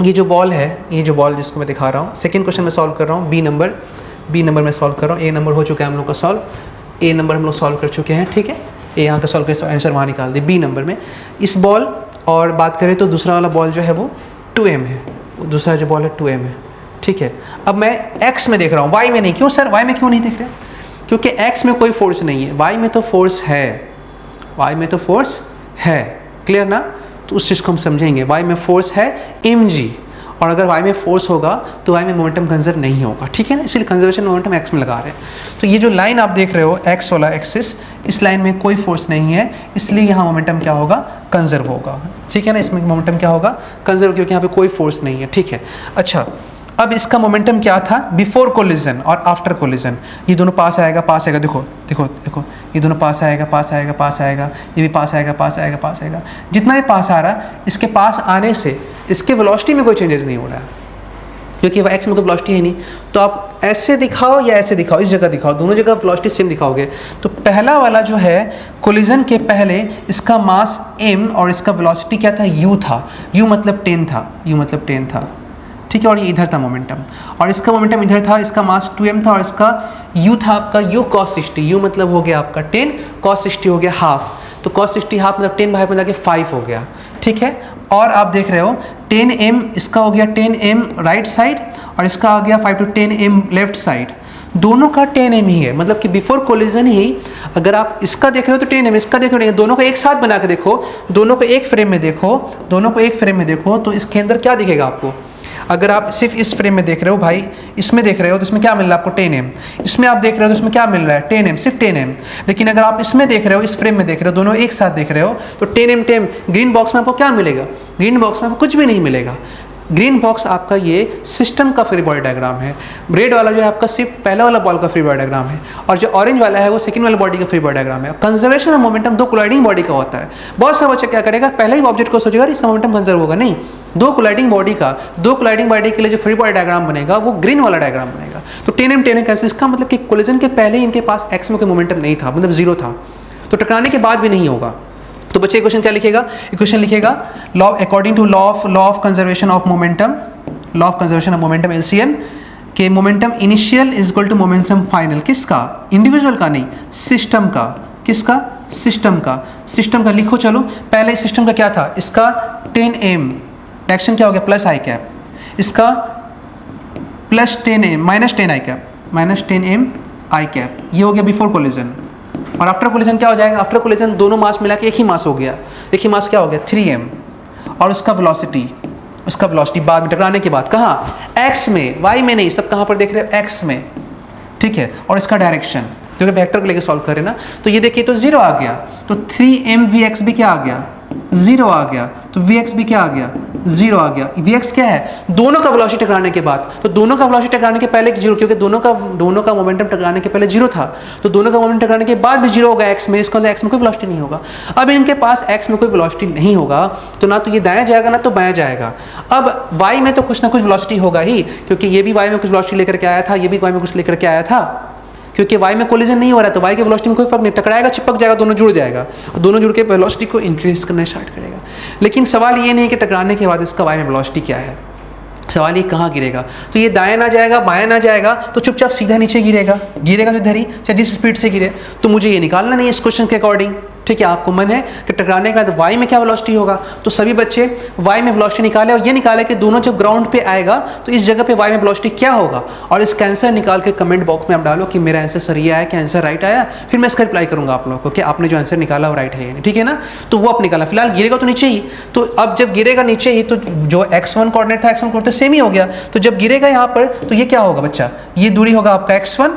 ये जो बॉल है, ये जो बॉल जिसको मैं दिखा रहा हूँ, सेकंड क्वेश्चन में सॉल्व कर रहा हूँ, बी नंबर में सॉल्व कर रहा हूँ, ए नंबर हो चुका है हम लोग का सॉल्व, ए नंबर हम लोग सॉल्व कर चुके हैं, ठीक है। ए यहाँ का सॉल्व कर आंसर वहाँ निकाल दे। बी नंबर में इस बॉल और बात करें तो दूसरा वाला बॉल जो है वो 2m है, दूसरा जो बॉल है 2m है, ठीक है। अब मैं x में देख रहा हूँ, y में नहीं। क्यों सर y में क्यों नहीं देख रहे? क्योंकि x में कोई फोर्स नहीं है, y में तो फोर्स है, y में तो फोर्स है, क्लियर ना। तो उस चीज़ को हम समझेंगे, y में फोर्स है mg, और अगर y में फोर्स होगा तो y में मोमेंटम कंजर्व नहीं होगा, ठीक है ना। इसलिए कंजर्वेशन मोमेंटम x में लगा रहे हैं। तो ये जो लाइन आप देख रहे हो x वाला एक्सिस, इस लाइन में कोई फोर्स नहीं है, इसलिए यहाँ मोमेंटम क्या होगा, कंजर्व होगा, ठीक है ना। इसमें मोमेंटम क्या होगा, कंजर्व, क्योंकि यहाँ पे कोई फोर्स नहीं है, ठीक है। अच्छा, अब इसका मोमेंटम क्या था बिफोर कोलिजन और आफ्टर कोलिजन? ये दोनों पास आएगा, देखो देखो देखो, ये दोनों पास आएगा, ये भी पास आएगा। जितना भी पास आ रहा, इसके पास आने से इसके वेलोसिटी में कोई चेंजेस नहीं हो रहा है, क्योंकि वह एक्स में कोई वेलोसिटी है नहीं। तो आप ऐसे दिखाओ या ऐसे दिखाओ, इस जगह दिखाओ, दोनों जगह वेलोसिटी सेम दिखाओगे। तो पहला वाला जो है कोलिजन के पहले इसका मास m और इसका वेलोसिटी क्या था, u था, u मतलब 10 था, ठीक है। और ये इधर था मोमेंटम, और इसका मोमेंटम इधर था, इसका मास 2m था और इसका u था आपका u cos 60, u मतलब हो गया आपका 10, cos 60 हो गया हाफ, तो cos 60 हाफ मतलब 10 भाई में जाके 5 हो गया, ठीक है। और आप देख रहे हो 10m, इसका हो गया 10m राइट साइड और इसका आ गया 5 to 10m लेफ्ट साइड, दोनों का 10m ही है। मतलब कि बिफोर कोलिजन ही अगर आप इसका देख रहे हो तो 10m, इसका देख रहे हो, दोनों को एक साथ बना के देखो, दोनों को एक फ्रेम में देखो, तो इसके अंदर क्या दिखेगा आपको? अगर आप सिर्फ इस फ्रेम में देख रहे हो भाई, इसमें देख रहे हो तो इसमें क्या मिल रहा है आपको, 10m। इसमें आप देख रहे हो तो इसमें क्या मिल रहा है, 10m, सिर्फ 10m। लेकिन अगर आप इसमें देख रहे हो, इस फ्रेम में देख रहे हो, दोनों एक साथ देख रहे हो, तो 10m ग्रीन बॉक्स में आपको क्या मिलेगा? ग्रीन बॉक्स में आपको कुछ भी नहीं मिलेगा। ग्रीन बॉक्स आपका ये सिस्टम का फ्री बॉडी डायग्राम है, रेड वाला जो है आपका सिर्फ पहला वाला बॉल का फ्री बॉडी डायग्राम है, और जो ऑरेंज वाला है वो सेकंड वाला बॉडी का फ्री बॉडी डायग्राम है। कंजर्वेशन ऑफ मोमेंटम दो कोलाइडिंग बॉडी का होता है। बहुत सा बच्चा क्या करेगा, पहले ही ऑब्जेक्ट को सोचेगा इसका मोमेंटम कंजर्व होगा, नहीं, दो कोलाइडिंग बॉडी के लिए जो फ्री बॉडी डायग्राम बनेगा वो ग्रीन वाला डायग्राम बनेगा। तो 10m कैसे, इसका मतलब कि कोलिजन के पहले ही इनके पास एक्स में कोई मोमेंटम नहीं था, मतलब जीरो था, तो टकराने के बाद भी नहीं होगा। तो बच्चे इक्वेशन क्या लिखेगा? इक्वेशन लिखेगा law according to law of conservation of momentum, LCM के momentum initial is equal to momentum final. किसका? इंडिविजुअल का नहीं, सिस्टम का। किसका? सिस्टम का लिखो। चलो पहले सिस्टम का क्या था, इसका 10m, डायरेक्शन क्या हो गया, प्लस आई कैप, इसका प्लस 10m माइनस 10 आई कैप, ये हो गया बिफोर कोलिजन, और आफ्टर कोलिजन क्या हो जाएगा, आफ्टर कोलिजन दोनों मास मिला के एक ही मास हो गया, एक ही मास क्या हो गया 3m, और उसका वेलोसिटी बाग टकराने के बाद कहाँ, x में, y में नहीं, सब कहाँ पर देख रहे हो x में, ठीक है। और इसका डायरेक्शन जो कि वेक्टर को लेके सॉल्व करें ना, तो ये देखिए तो 0 आ गया, तो 3mvx भी क्या आ गया 0 आ गया, तो vx भी क्या आ गया 0 आ गया। vx क्या है, दोनों का वेलोसिटी टकराने के बाद, तो दोनों का वेलोसिटी टकराने के पहले 0, क्योंकि दोनों का मोमेंटम टकराने के पहले 0 था, तो दोनों का मोमेंटम टकराने के बाद भी 0 होगा x में, इसका मतलब x में कोई वेलोसिटी नहीं होगा। अब इनके पास x में कोई वेलोसिटी नहीं होगा, तो ना तो ये दायां जाएगा ना तो बायां जाएगा। अब y में तो कुछ ना कुछ वेलोसिटी होगा ही, क्योंकि ये भी y में कुछ वेलोसिटी लेकर के आया था, ये भी y में कुछ लेकर के आया था, क्योंकि y में कोलिजन नहीं हो रहा है, तो y के वेलोसिटी में कोई फर्क नहीं, टकराएगा, चिपक जाएगा, दोनों जुड़ जाएगा, और दोनों जुड़ के वेलोसिटी को इंक्रीज करना स्टार्ट करेगा। लेकिन सवाल ये नहीं है कि टकराने के बाद इसका y में वेलोसिटी क्या है, सवाल ये कहाँ गिरेगा। तो ये दाएं ना जाएगा, बाएं ना जाएगा, तो चुपचाप सीधा नीचे गिरेगा तो इधर ही, चाहे जिस स्पीड से गिरे। तो मुझे ये निकालना नहीं है इस क्वेश्चन के अकॉर्डिंग, ठीक है। आपको मन है कि टकराने के बाद y में क्या वेलोसिटी होगा, तो सभी बच्चे y में वेलोसिटी निकाले, और ये निकाले कि दोनों जब ग्राउंड पे आएगा तो इस जगह पे y में वेलोसिटी क्या होगा, और इसका आंसर निकाल के कमेंट बॉक्स में आप डालो कि मेरा आंसर सही आया, कि आंसर राइट आया, फिर मैं इसका रिप्लाई करूंगा आप लोगों को कि आपने जो आंसर निकाला वो राइट है या नहीं, ठीक है ना। तो वो आप निकाला, फिलहाल गिरेगा तो नीचे ही, तो अब जब गिरेगा नीचे ही तो जो x1 कोऑर्डिनेट था x1 कोऑर्डिनेट सेम ही हो गया, तो जब गिरेगा यहाँ पर तो ये क्या होगा बच्चा, ये दूरी होगा आपका x1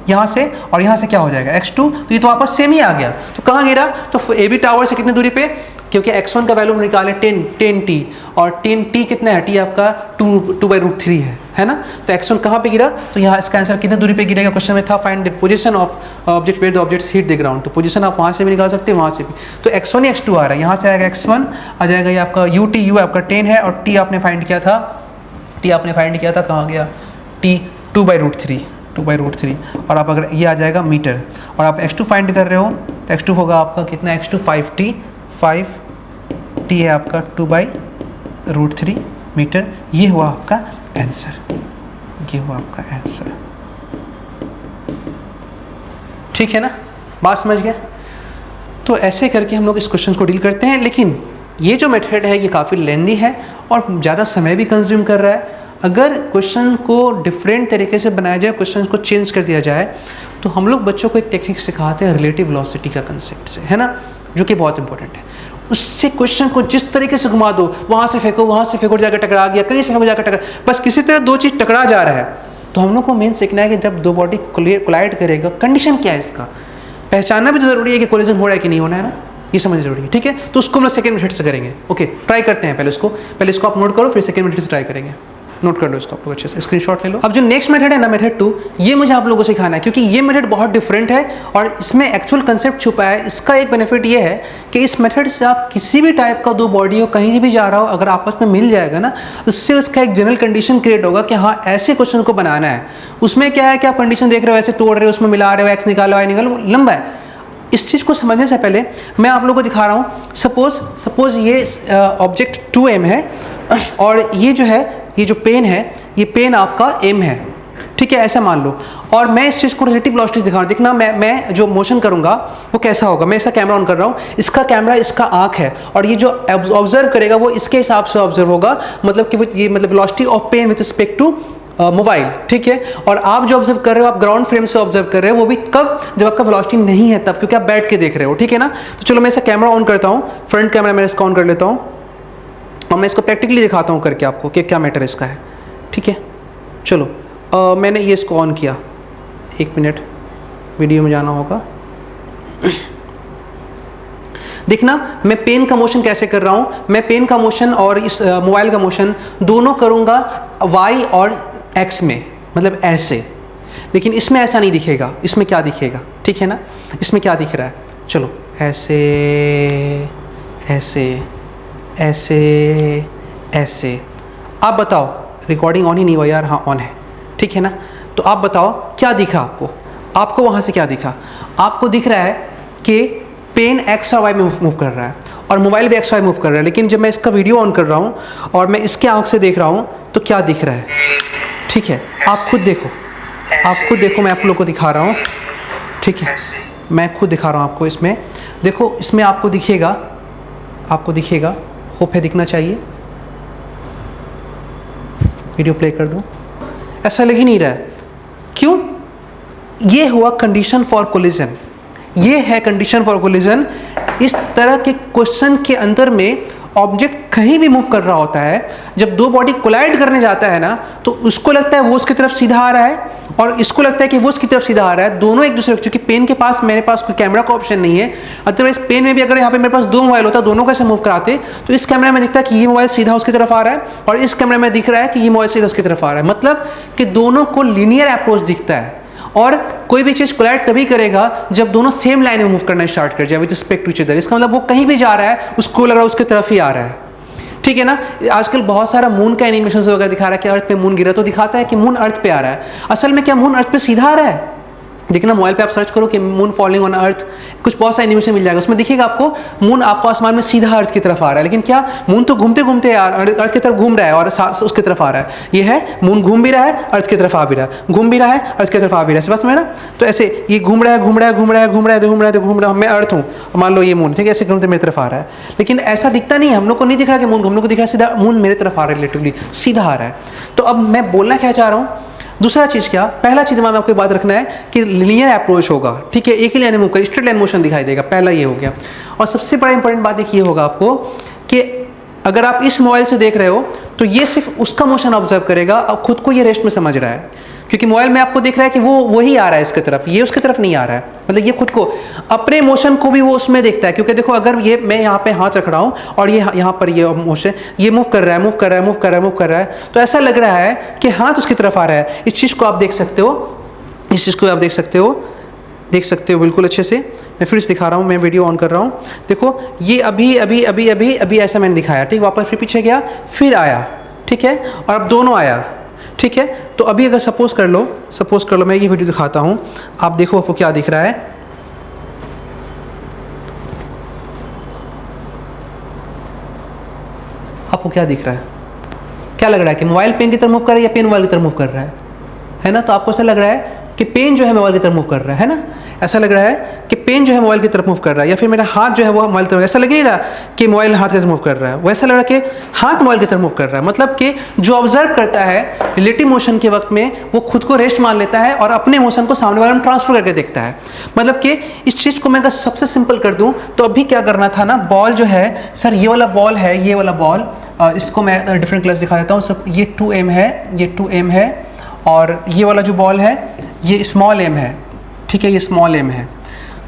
यहाँ से, और यहाँ से क्या हो जाएगा x2, तो ये तो वापस सेम ही आ गया। तो कहाँ गिरा, तो AB टावर से कितनी दूरी पे, क्योंकि x1 का वैल्यू निकाले 10t, और 10t कितना है, t आपका 2/√3 है ना। तो x1 कहाँ पे गिरा, तो यहाँ इसका आंसर कितनी दूरी पे गिरेगा, क्वेश्चन में था find the position of object where the objects hit the ground, तो पोजीशन आप वहाँ से भी निकाल सकते हैं, वहाँ से भी। तो x1 या x2 आ रहा है, यहाँ से आएगा x1 आ जाएगा, ये आपका u आपका 10 है, और t आपने फाइंड किया था, कहाँ गया, t 2/√3, और आप अगर ये आ जाएगा मीटर, और आप x2 फाइंड कर रहे हो तो x2 होगा आपका कितना, x2 5t है आपका 2/√3 मीटर। ये हुआ आपका आंसर, ठीक है ना, बात समझ गया। तो ऐसे करके हम लोग इस क्वेश्चन को डील करते हैं, लेकिन ये जो मेथड है ये काफ़ी लेंदी है और ज़्यादा समय भी कंज्यूम कर रहा है। अगर क्वेश्चन को डिफरेंट तरीके से बनाया जाए, क्वेश्चन को चेंज कर दिया जाए, तो हम लोग बच्चों को एक टेक्निक सिखाते हैं रिलेटिव वेलोसिटी का कंसेप्ट से, है ना, जो कि बहुत इंपॉर्टेंट है। उससे क्वेश्चन को जिस तरीके से घुमा दो, वहाँ से फेंको जाकर टकरा गया, कहीं से फेंको जाकर टकरा, बस किसी तरह दो चीज़ टकरा जा रहा है। तो हम लोग को मेन सीखना है कि जब दो बॉडी कोलाइड करेगा, कंडीशन क्या है इसका, पहचानना भी तो ज़रूरी है कि कोलिजन हो रहा है कि नहीं होना है ना, ये समझना जरूरी है, ठीक है। तो उसको हम लोग सेकंड मेथड से करेंगे। ओके, ट्राई करते हैं पहले इसको आप नोट करो, फिर सेकंड मेथड से ट्राई करेंगे। नोट कर लो इसको आप लोग अच्छे से, स्क्रीनशॉट ले लो। अब जो नेक्स्ट मेथड है ना, मेथड 2, ये मुझे आप लोगों को सिखाना है, क्योंकि ये मेथड बहुत डिफरेंट है और इसमें एक्चुअल कंसेप्ट छुपा है। इसका एक बेनिफिट ये है कि इस मेथड से आप किसी भी टाइप का दो बॉडी हो, कहीं भी जा रहा हो, अगर आपस में मिल जाएगा ना, उससे उसका एक जनरल कंडीशन क्रिएट होगा कि हाँ ऐसे क्वेश्चन को बनाना है। उसमें क्या है कि आप कंडीशन देख रहे हो, ऐसे तोड़ रहे हो, उसमें मिला रहे हो, एक्स निकालो, वाई निकालो, लंबा है। इस चीज़ को समझने से पहले मैं आप लोगों को दिखा रहा हूँ। सपोज ये ऑब्जेक्ट 2m है, और ये जो है, ये जो पेन है, ये पेन आपका m है, ठीक है, ऐसा मान लो। और मैं इस चीज़ को रिलेटिव वेलोसिटी दिखा रहा हूँ। देखना मैं जो मोशन करूँगा वो कैसा होगा। मैं इसका कैमरा ऑन कर रहा हूँ, इसका कैमरा इसका आँख है, और ये जो ऑब्जर्व करेगा वो इसके हिसाब से ऑब्जर्व होगा, मतलब कि ये मतलब velocity of pen with respect to mobile, ठीक है। और आप जो ऑब्जर्व कर रहे हो, आप ग्राउंड फ्रेम से ऑब्जर्व कर रहे हो, वो भी कब, जब आपका वेलोसिटी नहीं है तब, क्योंकि आप बैठ के देख रहे हो, ठीक है ना। तो चलो मैं इसका कैमरा ऑन करता हूँ, फ्रंट कैमरा मैं इसका ऑन कर लेता हूँ, और मैं इसको प्रैक्टिकली दिखाता हूँ करके आपको कि क्या मैटर इसका है, ठीक है। चलो मैंने ये इसको ऑन किया, 1 मिनट वीडियो में जाना होगा। देखना मैं पेन का मोशन कैसे कर रहा हूँ। मैं पेन का मोशन और इस मोबाइल का मोशन दोनों करूँगा y और x में, मतलब ऐसे। लेकिन इसमें ऐसा नहीं दिखेगा। इसमें क्या दिखेगा, ठीक है ना। इसमें क्या दिख रहा है, चलो ऐसे ऐसे ऐसे ऐसे। आप बताओ, रिकॉर्डिंग ऑन ही नहीं हुआ यार, हाँ ऑन है, ठीक है ना। तो आप बताओ क्या दिखा आपको वहाँ से क्या दिखा। आपको दिख रहा है कि पेन x और y में मूव कर रहा है, और मोबाइल भी x y मूव कर रहा है। लेकिन जब मैं इसका वीडियो ऑन कर रहा हूँ और मैं इसके आँख से देख रहा हूँ तो क्या दिख रहा है, ठीक है। आप खुद देखो, मैं आप लोगों को दिखा रहा हूँ, ठीक है। मैं खुद दिखा रहा हूँ आपको। इसमें देखो, इसमें आपको दिखेगा, होप है दिखना चाहिए। वीडियो प्ले कर दूँ, ऐसा लग ही नहीं रहा है। क्यों? ये हुआ कंडीशन फॉर कोलिजन। ये है कंडीशन फॉर कोलिजन। इस तरह के क्वेश्चन के अंदर में ऑब्जेक्ट कहीं भी मूव कर रहा होता है, जब दो बॉडी कोलाइड करने जाता है ना, तो उसको लगता है वो उसकी तरफ सीधा आ रहा है और इसको लगता है कि वो उसकी तरफ सीधा आ रहा है। दोनों एक दूसरे, क्योंकि पेन के पास, मेरे पास कोई कैमरा का ऑप्शन नहीं है, अदरवाइज पेन में भी अगर यहाँ पे मेरे पास दो मोबाइल होता, दोनों कैसे मूव कराते, तो इस कैमरा में दिखता है कि ये मोबाइल सीधा उसकी तरफ आ रहा है और इस कैमरा में दिख रहा है कि ये मोबाइल सीधा उसकी तरफ आ रहा है। मतलब कि दोनों को लीनियर अप्रोच दिखता है। और कोई भी चीज कोलाइड तभी करेगा जब दोनों सेम लाइन में मूव करना स्टार्ट कर जाए with respect to each other. इसका मतलब वो कहीं भी जा रहा है, उसको लग रहा है उसकी तरफ ही आ रहा है, ठीक है ना। आजकल बहुत सारा मून का एनिमेशन वगैरह दिखा रहा है कि अर्थ पे मून गिरा, तो दिखाता है कि मून अर्थ पे आ रहा है। असल में क्या मून अर्थ पे सीधा आ रहा है? देखना मोबाइल पे आप सर्च करो कि मून फॉलिंग ऑन अर्थ, कुछ बहुत सा एनिमेशन मिल जाएगा, उसमें दिखेगा आपको मून आपको आसमान में सीधा अर्थ की तरफ आ रहा है। लेकिन क्या मून तो घूमते घूमते अर्थ की तरफ घूम रहा है और उसकी तरफ आ रहा है। ये है मून घूम भी रहा है, अर्थ की तरफ आ भी रहा है, घूम भी रहा है, अर्थ की तरफ आ भी रहा है। बस में ना, तो ऐसे ये घूम रहा है, घूम रहा है, घूम रहा है, घूम रहा है, घूम रहा है, घूम रहा है, मैं अर्थ हूँ, मान लो ये मून, ठीक है, ऐसे घूमते मेरी तरफ आ रहा है। लेकिन ऐसा दिखता नहीं है, हम लोग को नहीं दिख रहा कि मून, हम लोग को दिख रहा है सीधा मून मेरे तरफ आ रहा है, रिलेटिवली सीधा आ रहा है। तो अब मैं बोलना क्या चाह रहा हूँ, दूसरा चीज़ क्या, पहला चीज़ में आपको बात रखना है कि लीनियर अप्रोच होगा, ठीक है, एक ही लाइन मूव कर, स्ट्रेट लाइन मोशन दिखाई देगा, पहला ये हो गया। और सबसे बड़ा इंपॉर्टेंट बात एक ये होगा आपको कि अगर आप इस मोबाइल से देख रहे हो तो ये सिर्फ उसका मोशन ऑब्जर्व करेगा और खुद को ये रेस्ट में समझ रहा है, क्योंकि मोबाइल में आपको दिख रहा है कि वो वही आ रहा है इसकी तरफ, ये उसकी तरफ नहीं आ रहा है। मतलब ये खुद को, अपने मोशन को भी वो उसमें देखता है, क्योंकि देखो अगर ये मैं यहाँ पे हाथ रख रहा हूँ और ये यहाँ पर ये मोशन, ये मूव कर रहा है, मूव कर रहा है, मूव कर रहा है, मूव कर रहा है, तो ऐसा लग रहा है कि हाथ उसकी तरफ आ रहा है। इस चीज़ को आप देख सकते हो, इस चीज़ को आप देख सकते हो, देख सकते हो बिल्कुल अच्छे से। मैं फिर से दिखा रहा हूँ, मैं वीडियो ऑन कर रहा हूँ, देखो ये अभी अभी अभी अभी अभी ऐसा मैंने दिखाया, ठीक, वापस फिर पीछे गया, फिर आया, ठीक है, और अब दोनों आया, ठीक है। तो अभी अगर सपोज कर लो मैं ये वीडियो दिखाता हूँ, आप देखो आपको क्या दिख रहा है। आपको क्या दिख रहा है, क्या लग रहा है कि मोबाइल पेन की तरफ मूव कर रहा है या पेन मोबाइल की तरफ मूव कर रहा है ना। तो आपको ऐसा लग रहा है कि पेन जो है मोबाइल की तरफ मूव कर रहा है ना, ऐसा लग रहा है कि पेन जो है मोबाइल की तरफ मूव कर रहा है, या फिर मेरा हाथ जो है वो मोबाइल की तरफ, ऐसा लग नहीं रहा कि मोबाइल हाथ की तरफ मूव कर रहा है, वैसा लग रहा है कि हाथ मोबाइल की तरफ मूव कर रहा है। मतलब कि जो ऑब्जर्व करता है रिलेटिव मोशन के वक्त में, वो खुद को रेस्ट मान लेता है और अपने मोशन को सामने वाले में ट्रांसफर करके देखता है। मतलब कि इस चीज़ को मैं अगर सबसे सिंपल कर दूँ तो अभी क्या करना था ना, बॉल जो है, सर ये वाला बॉल है, ये वाला बॉल, इसको मैं डिफरेंट कलर्स दिखा देता हूँ। सब ये 2m है, ये 2m है, और ये वाला जो बॉल है ये स्मॉल m है, ठीक है, ये स्मॉल m है।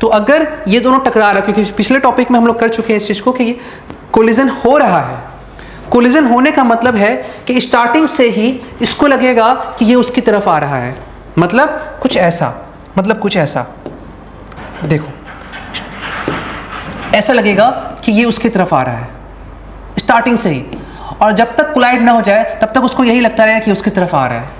तो अगर ये दोनों टकरा रहा है, क्योंकि पिछले टॉपिक में हम लोग कर चुके हैं इस चीज़ को कि कोलिजन हो रहा है। कोलिजन होने का मतलब है कि स्टार्टिंग से ही इसको लगेगा कि ये उसकी तरफ आ रहा है, मतलब कुछ ऐसा, देखो ऐसा लगेगा कि ये उसकी तरफ आ रहा है स्टार्टिंग से ही, और जब तक कोलाइड ना हो जाए तब तक उसको यही लगता रहेगा कि उसकी तरफ आ रहा है।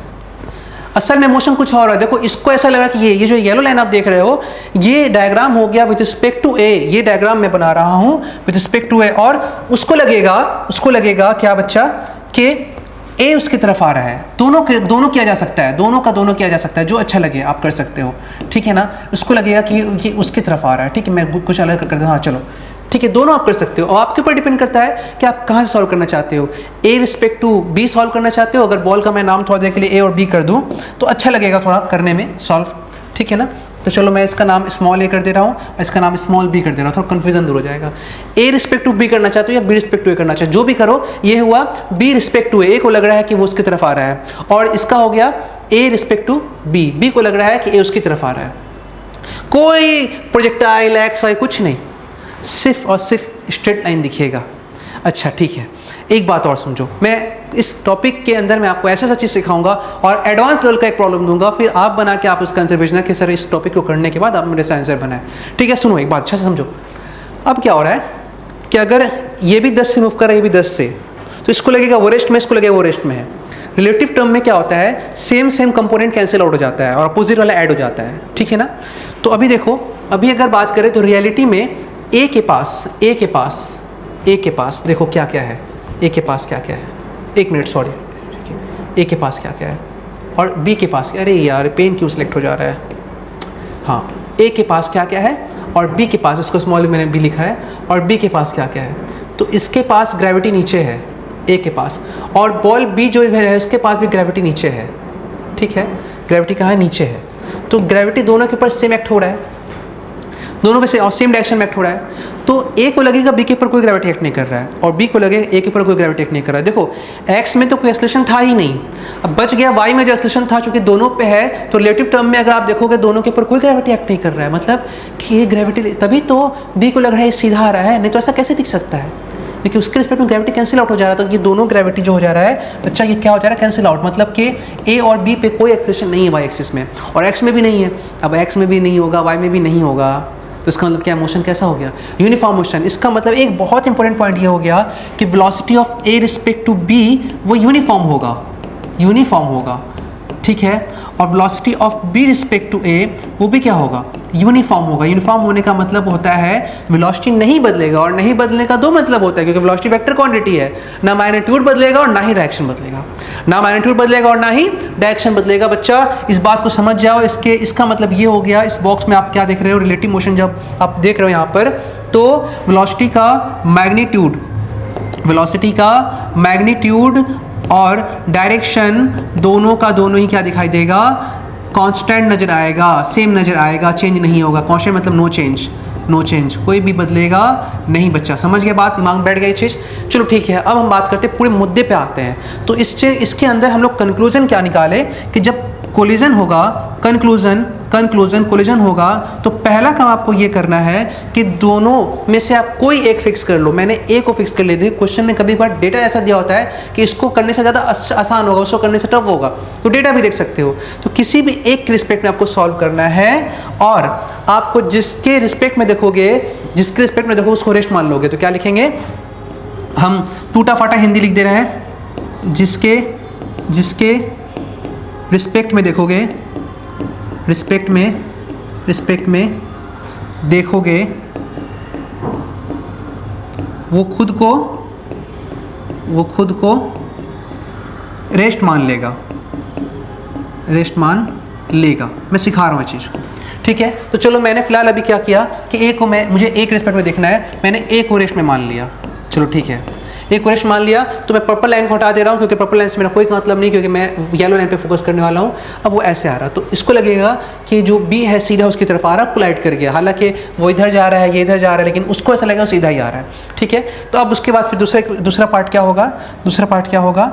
असल में मोशन कुछ और है। देखो इसको ऐसा लग रहा है कि ये जो येलो लाइन आप देख रहे हो, ये डायग्राम हो गया विद रिस्पेक्ट टू ए, ये डायग्राम मैं बना रहा हूँ विद रिस्पेक्ट टू ए, और उसको लगेगा क्या बच्चा कि ए उसकी तरफ आ रहा है। दोनों किया जा सकता है, दोनों किया जा सकता है, जो अच्छा लगे आप कर सकते हो, ठीक है ना। उसको लगेगा कि ये उसकी तरफ आ रहा है, ठीक है, मैं कुछ अलग कर दूँ, हाँ चलो ठीक है, दोनों आप कर सकते हो। और आपके ऊपर डिपेंड करता है कि आप कहाँ से सॉल्व करना चाहते हो, ए रिस्पेक्ट टू बी सॉल्व करना चाहते हो। अगर बॉल का मैं नाम थोड़ा देर के लिए ए और बी कर दूँ तो अच्छा लगेगा थोड़ा करने में सॉल्व, ठीक है ना। तो चलो मैं इसका नाम स्मॉल ए कर दे रहा हूँ और इसका नाम स्मॉल बी कर दे रहा हूँ, थोड़ा कन्फ्यूजन दूर हो जाएगा। ए रिस्पेक्ट टू बी करना चाहते हो या बी रिस्पेक्ट टू ए करना चाहते हो, जो भी करो। ये हुआ बी रिस्पेक्ट टू ए को लग रहा है कि वो उसकी तरफ आ रहा है, और इसका हो गया ए रिस्पेक्ट टू बी को लग रहा है कि ए उसकी तरफ आ रहा है। कोई प्रोजेक्टाइल एक्स वाई कुछ नहीं, सिर्फ और सिर्फ स्ट्रेट लाइन दिखेगा। अच्छा ठीक है, एक बात और समझो, मैं इस टॉपिक के अंदर मैं आपको ऐसा चीज़ सिखाऊंगा और एडवांस लेवल का एक प्रॉब्लम दूंगा, फिर आप बना के आप उसका आंसर भेजना कि सर इस टॉपिक को करने के बाद आप मेरे से आंसर बनाए, ठीक है। सुनो एक बात अच्छा से समझो। अब क्या हो रहा है कि अगर ये भी 10 से मूव कर रहा है, ये भी 10 से, तो इसको लगेगा वो रेस्ट में, इसको लगेगा वो रेस्ट में है। रिलेटिव टर्म में क्या होता है, सेम कंपोनेंट कैंसिल आउट हो जाता है और अपोजिट वाला ऐड हो जाता है, ठीक है ना। तो अभी देखो, अभी अगर बात करें तो रियलिटी में ए के पास देखो क्या क्या है, ए के पास क्या क्या है, एक मिनट सॉरी, ए के पास क्या क्या है और बी के पास, अरे यार पेन क्यों सिलेक्ट हो जा रहा है, हाँ ए के पास क्या क्या है और बी के पास, इसको स्मॉल मैंने बी लिखा है, और बी के पास क्या क्या है। तो इसके पास ग्रेविटी नीचे है ए के पास, और बॉल बी जो है उसके पास भी ग्रेविटी नीचे है, ठीक है, ग्रेविटी कहाँ है, नीचे है। तो ग्रेविटी दोनों के ऊपर सेम एक्ट हो रहा है। दोनों पे से और सेम डायरेक्शन में एक्ट हो रहा है, तो ए को लगेगा बी के ऊपर कोई ग्रेविटी एक्ट नहीं कर रहा है और बी को लगेगा ए के ऊपर कोई ग्रेविटी एक्ट नहीं कर रहा है। देखो एक्स में तो कोई एक्सेलरेशन था ही नहीं, अब बच गया वाई में जो एक्सेलरेशन था, चूंकि दोनों पे है तो रिलेटिव टर्म में अगर आप देखोगे दोनों के ऊपर कोई ग्रेविटी एक्ट नहीं कर रहा है, मतलब कि ये ग्रेविटी, तभी तो बी को लग रहा है सीधा आ रहा है, नहीं तो ऐसा कैसे दिख सकता है, क्योंकि उसके रिस्पेक्ट में ग्रेविटी कैंसिल आउट हो जा रहा है। तो ये दोनों ग्रेविटी जो हो जा रहा है बच्चा, ये क्या हो जा रहा है, कैंसिल आउट, मतलब कि ए और बी पे कोई एक्सेलरेशन नहीं है वाई एक्सिस में, और एक्स में भी नहीं है। अब एक्स में भी नहीं होगा, वाई में भी नहीं होगा, तो इसका मतलब क्या, मोशन कैसा हो गया, यूनिफॉर्म मोशन। इसका मतलब एक बहुत इंपॉर्टेंट पॉइंट ये हो गया कि velocity of A respect to B वो यूनिफॉर्म होगा, यूनिफॉर्म होगा, ठीक है। और velocity of B respect to A वो भी क्या होगा, यूनिफॉर्म होगा। यूनिफॉर्म होने का मतलब होता है वेलोसिटी नहीं बदलेगा, और नहीं बदलने का दो मतलब होता है, क्योंकि वेलोसिटी वेक्टर क्वांटिटी है, ना मैग्नीट्यूड बदलेगा और ना ही डायरेक्शन बदलेगा, ना मैग्नीट्यूड बदलेगा और ना ही डायरेक्शन बदलेगा। बच्चा इस बात को समझ जाओ। इसका मतलब ये हो गया, इस बॉक्स में आप क्या देख रहे हो, रिलेटिव मोशन जब आप देख रहे हो यहाँ पर, तो वेलोसिटी का मैग्नीट्यूड, वेलोसिटी का मैग्नीट्यूड और डायरेक्शन दोनों का दोनों ही क्या दिखाई देगा, कांस्टेंट नज़र आएगा, सेम नज़र आएगा, चेंज नहीं होगा। कांस्टेंट मतलब नो चेंज, नो चेंज, कोई भी बदलेगा नहीं। बच्चा समझ गया बात, दिमाग में बैठ गई चीज़। चलो ठीक है, अब हम बात करते हैं पूरे मुद्दे पे आते हैं। तो इसके अंदर हम लोग कंक्लूजन क्या निकाले कि जब कोलिजन होगा, कोलिजन होगा, तो पहला काम आपको ये करना है कि दोनों में से आप कोई एक फिक्स कर लो। मैंने ए को फिक्स कर लिया था। क्वेश्चन में कभी बार डेटा ऐसा दिया होता है कि इसको करने से ज़्यादा आसान होगा, उसको करने से टफ होगा, तो डेटा भी देख सकते हो। तो किसी भी एक के रिस्पेक्ट में आपको सॉल्व करना है, और आपको जिसके रिस्पेक्ट में देखोगे उसको रेस्ट मान लोगे। तो क्या लिखेंगे हम, टूटा फाटा हिंदी लिख दे रहे हैं, जिसके रिस्पेक्ट में देखोगे, रिस्पेक्ट में देखोगे वो खुद को रेस्ट मान लेगा, मैं सिखा रहा हूँ चीज़ को, ठीक है। तो चलो मैंने फिलहाल अभी क्या किया कि ए को मुझे एक रिस्पेक्ट में देखना है, मैंने ए को रेस्ट में मान लिया। चलो ठीक है, एक क्वेश्चन मान लिया, तो मैं पर्पल लाइन को हटा दे रहा हूँ, क्योंकि पर्पल लाइन से मेरा कोई मतलब नहीं, क्योंकि मैं येलो लाइन पे फोकस करने वाला हूँ। अब वो ऐसे आ रहा, तो इसको लगेगा कि जो बी है सीधा उसकी तरफ आ रहा, कोलाइड कर गया, हालांकि वो इधर जा रहा है, ये इधर जा रहा है, लेकिन उसको ऐसा लगेगा सीधा ही आ रहा है, ठीक है। तो अब उसके बाद फिर दूसरा पार्ट क्या होगा,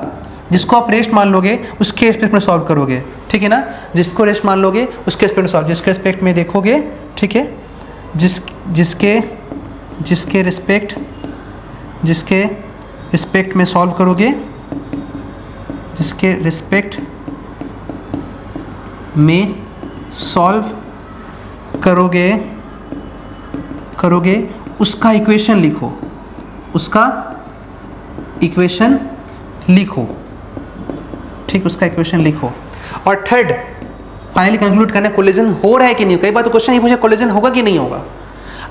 जिसको आप रेस्ट मान लोगे उसके रिस्पेक्ट में सॉल्व करोगे, ठीक है ना। जिसको रेस्ट मान लोगे उसके रिस्पेक्ट में सॉल्व, जिसके रिस्पेक्ट में देखोगे, ठीक है, जिसके रिस्पेक्ट में सॉल्व करोगे, जिसके रिस्पेक्ट में सॉल्व करोगे उसका इक्वेशन लिखो, ठीक, उसका इक्वेशन लिखो। और थर्ड फाइनली कंक्लूड करना, कोलिजन हो रहा है कि नहीं। कई बार तो क्वेश्चन ये पूछे कोलिजन होगा कि नहीं होगा।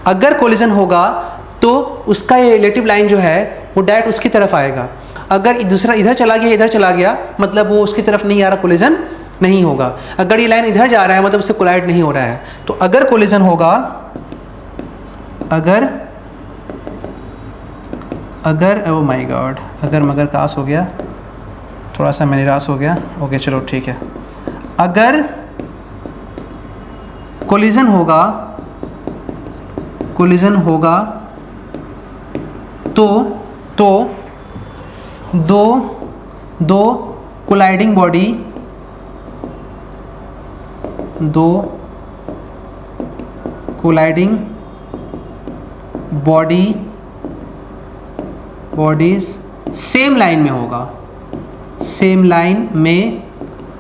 अगर कोलिजन होगा तो उसका ये रिलेटिव लाइन जो है वो डायरेक्ट उसकी तरफ आएगा। अगर दूसरा इधर चला गया मतलब वो उसकी तरफ नहीं आ रहा, कोलिजन नहीं होगा। अगर ये लाइन इधर जा रहा है मतलब उससे कोलाइड नहीं हो रहा है। तो अगर कोलिजन होगा, अगर ओ माय गॉड, अगर मगर कास हो गया, थोड़ा सा मैं निराश हो गया। ओके चलो ठीक है, अगर कोलिजन होगा तो दो कोलाइडिंग बॉडीज सेम लाइन में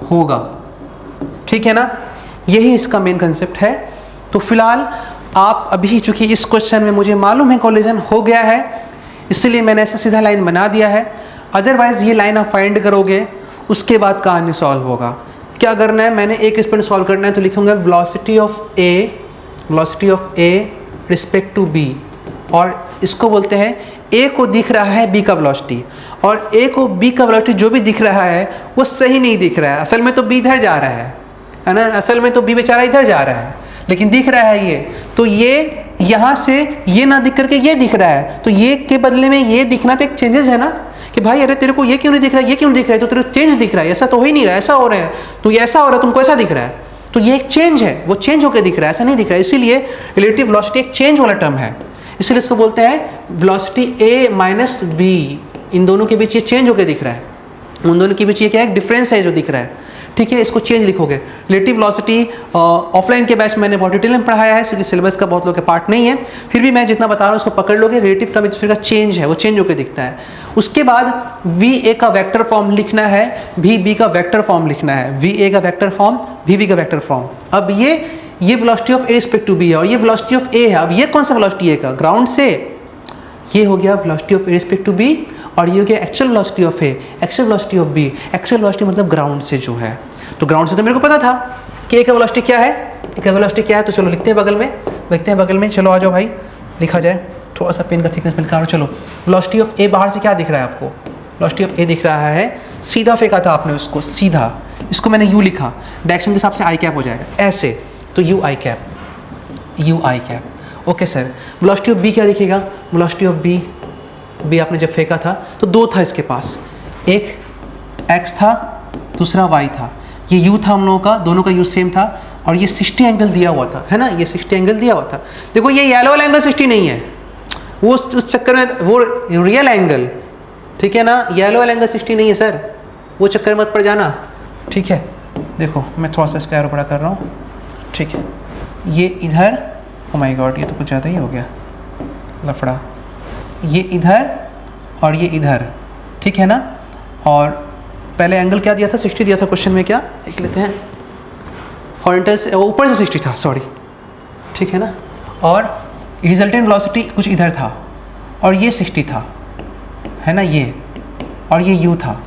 होगा, ठीक है ना। यही इसका मेन कंसेप्ट है। तो फिलहाल आप अभी, चूंकि इस क्वेश्चन में मुझे मालूम है कोलिजन हो गया है, इसलिए मैंने ऐसा सीधा लाइन बना दिया है। अदरवाइज ये लाइन आप फाइंड करोगे, उसके बाद कहानी सॉल्व होगा। क्या करना है, मैंने एक रिस्पेक्ट सॉल्व करना है, तो लिखूंगा velocity of A respect to B, और इसको बोलते हैं ए को दिख रहा है बी का वेलोसिटी, और ए को बी का वेलोसिटी जो भी दिख रहा है वो सही नहीं दिख रहा है। असल में तो बी इधर जा रहा है ना, असल में तो बी बेचारा इधर जा रहा है, लेकिन दिख रहा है ये। तो ये यहाँ से ये ना दिख करके ये दिख रहा है, तो ये के बदले में ये दिखना तो एक चेंजेस है ना, कि भाई अरे तेरे को ये क्यों नहीं दिख रहा है, ये क्यों नहीं दिख रहा है, तो तेरे को चेंज दिख रहा है, ऐसा तो हो ही नहीं रहा है, ऐसा हो रहा है, तो ये ऐसा हो रहा है, तुमको ऐसा दिख रहा है। तो ये एक चेंज है, वो चेंज होकर दिख रहा है, ऐसा नहीं दिख रहा है। इसीलिए रिलेटिव वेलोसिटी एक चेंज वाला टर्म है, इसलिए इसको बोलते हैं वेलोसिटी a माइनस v। इन दोनों के बीच ये चेंज होकर दिख रहा है, उन दोनों के बीच ये क्या है, डिफरेंस है जो दिख रहा है, ठीक है। इसको चेंज लिखोगे। रिलेटिव वेलोसिटी ऑफलाइन के बैच मैंने बहुत डिटेल में पढ़ाया है, क्योंकि सिलेबस का बहुत लोग के पार्ट नहीं है, फिर भी मैं जितना बता रहा हूँ उसको पकड़ लोगे। रिलेटिव टर्म दूसरे का चेंज है, वो चेंज होकर दिखता है। उसके बाद वी ए का वेक्टर फॉर्म लिखना है, वी बी का वेक्टर फॉर्म लिखना है, वी ए का वेक्टर फॉर्म, वी बी का वेक्टर फॉर्म। अब ये velocity of A respect to B है और ये वेलोसिटी ऑफ ए है। अब ये कौन सा वेलोसिटी है का, ग्राउंड से, ये हो गया velocity of A respect to B, और ये हो गया actual velocity of A, actual velocity of B. Actual velocity मतलब ग्राउंड से जो है, तो ग्राउंड से तो मेरे को पता था कि ए का वेलोसिटी क्या है, ए का वेलोसिटी क्या है, तो चलो लिखते हैं बगल में, लिखते हैं बगल में। चलो आ जाओ भाई, लिखा जाए, थोड़ा सा पेन का थिकनेस में लिखा। चलो वेलोसिटी ऑफ ए बाहर से क्या दिख रहा है आपको, वेलोसिटी ऑफ ए दिख रहा है, सीधा फेंका था आपने उसको, सीधा, इसको मैंने यू लिखा, डायरेक्शन के हिसाब से आई कैप हो जाएगा ऐसे, तो u i cap, u i cap. Okay sir, velocity of B क्या दिखेगा, वेलोसिटी ऑफ बी आपने जब फेंका था तो दो था इसके पास, एक x था, दूसरा y था, ये u था हम लोगों का, दोनों का u सेम था, और ये 60 एंगल दिया हुआ था, है ना, ये 60 एंगल दिया हुआ था। देखो ये येलो वाला एंगल 60 नहीं है, वो उस चक्कर में वो रियल एंगल, ठीक है ना, येलो वाला एंगल 60 नहीं है सर, वो चक्कर मत पड़ जाना, ठीक है। देखो मैं थोड़ा सा इसका एरो बड़ा कर रहा हूँ, ठीक है, ये इधर, ओ माय गॉड, ये तो कुछ ज़्यादा ही हो गया लफड़ा, ये इधर और ये इधर, ठीक है ना। और पहले एंगल क्या दिया था, 60 दिया था क्वेश्चन में, क्या देख लेते हैं, हॉरिजॉन्टल से ऊपर से 60 था, सॉरी, ठीक है ना। और रिजल्टेंट वेलोसिटी कुछ इधर था, और ये 60 था, है ना, ये, और ये u था।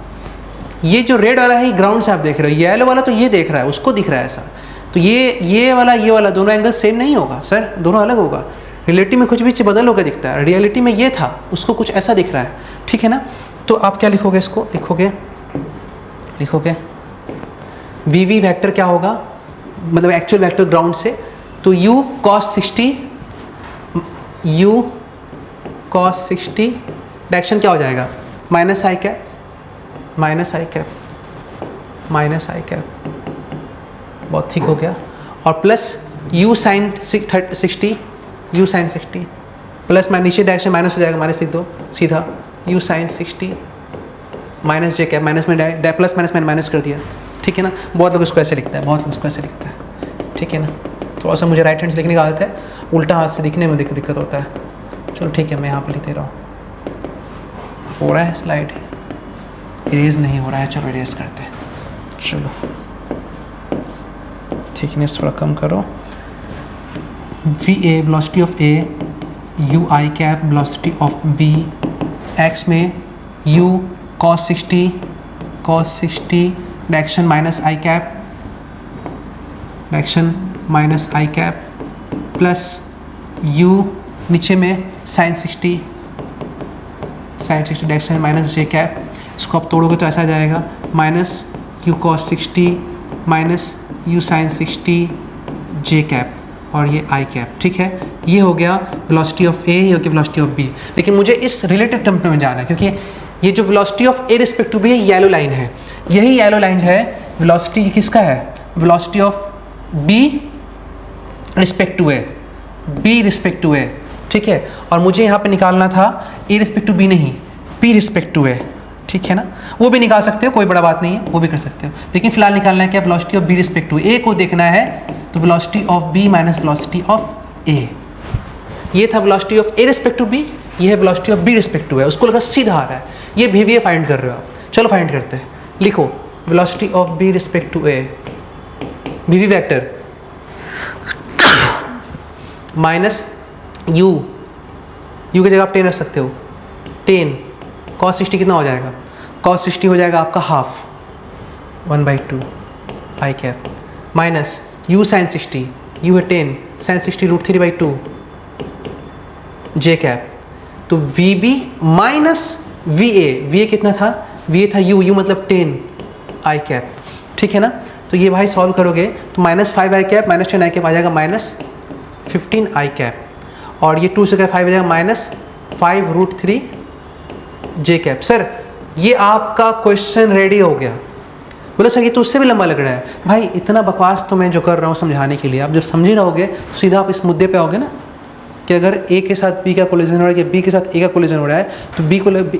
ये जो रेड वाला है ग्राउंड से आप देख रहे हो, येलो वाला तो ये देख रहा है, उसको दिख रहा है ऐसा, तो ये वाला दोनों एंगल सेम नहीं होगा सर, दोनों अलग होगा। रियलिटी में कुछ भी चीज़ बदल होकर दिखता है, रियलिटी में ये था, उसको कुछ ऐसा दिख रहा है, ठीक है ना। तो आप क्या लिखोगे, इसको लिखोगे वी वी वैक्टर क्या होगा, मतलब एक्चुअल वैक्टर ग्राउंड से, तो u cos 60, u cos 60, direction क्या हो जाएगा, minus i cap, minus i cap, minus i cap, बहुत ठीक हो गया, और plus u sin 60, u sin 60, plus मैं नीचे डायरेक्शन माइनस हो जाएगा, माइनस लिख दो सीधा, u sin 60 minus j cap, minus में प्लस माइनस मैंने माइनस कर दिया, ठीक है ना। बहुत लोग इसको ऐसे लिखता है, बहुत लोग इसको ऐसे लिखता है, ठीक है ना। थोड़ा सा मुझे राइट हैंड से लिखने की आदत है, उल्टा हाथ से दिखने में दिक्कत होता है। चलो ठीक है, मैं यहाँ पर लिख दे रहा हूँ, हो रहा है स्लाइड, इरेज नहीं हो रहा है, चलो इरेज करते हैं। चलो थिकनेस थोड़ा कम करो, v A velocity of A, u i cap velocity of B, x में u cos 60 direction minus i cap, direction minus i cap, plus u नीचे में sin 60 direction minus j cap, इसको आप तोड़ोगे तो ऐसा आ जाएगा, minus u cos 60 minus u sin 60 j cap, और ये आई कैप, ठीक है। ये हो गया वेलोसिटी ऑफ ए, ये हो गया वेलोसिटी ऑफ बी। लेकिन मुझे इस रिलेटेड टर्म में जाना है, क्योंकि ये जो velocity of A respect to B है, येलो लाइन है, यही येलो लाइन है वेलोसिटी किसका है, velocity of B respect to A, B respect to A, ठीक है। और मुझे यहाँ पे निकालना था ए रिस्पेक्ट टू बी नहीं, पी रिस्पेक्ट टू ए, ठीक है ना। वो भी निकाल सकते हो, कोई बड़ा बात नहीं है, वो भी कर सकते हो, लेकिन फिलहाल निकालना है क्या, velocity of B respect to A को देखना है, तो velocity of B minus velocity of A, ये था velocity of A respect to B, ये है velocity of B respect to A, उसको लगा सीधा आ रहा है, ये भी वी फाइंड कर रहे हो आप। चलो फाइंड करते हैं, लिखो velocity of B respect to A, v v vector minus u की जगह आप 10 रख सकते हो, 10 cos 60 कितना हो जाएगा, cos 60 हो जाएगा आपका half 1/2 i cap, minus u sin 60, u है 10, sin 60 √3/2 जे कैप, तो v B minus v A कितना था, वी ए था u मतलब 10 आई कैप, ठीक है ना। तो ये भाई सॉल्व करोगे तो -5 आई कैप माइनस 10 आई कैप आ जाएगा -15 आई कैप, और ये 2 से 5 आ जाएगा -5√3 जे कैप। सर ये आपका क्वेश्चन रेडी हो गया, बोले सर ये तो उससे भी लंबा लग रहा है। भाई इतना बकवास तो मैं जो कर रहा हूँ समझाने के लिए, आप जब समझ रहोगे तो सीधा आप इस मुद्दे पे आओगे ना कि अगर ए के साथ बी का कोलिजन हो रहा है या बी के साथ ए का कोलिजन हो रहा है तो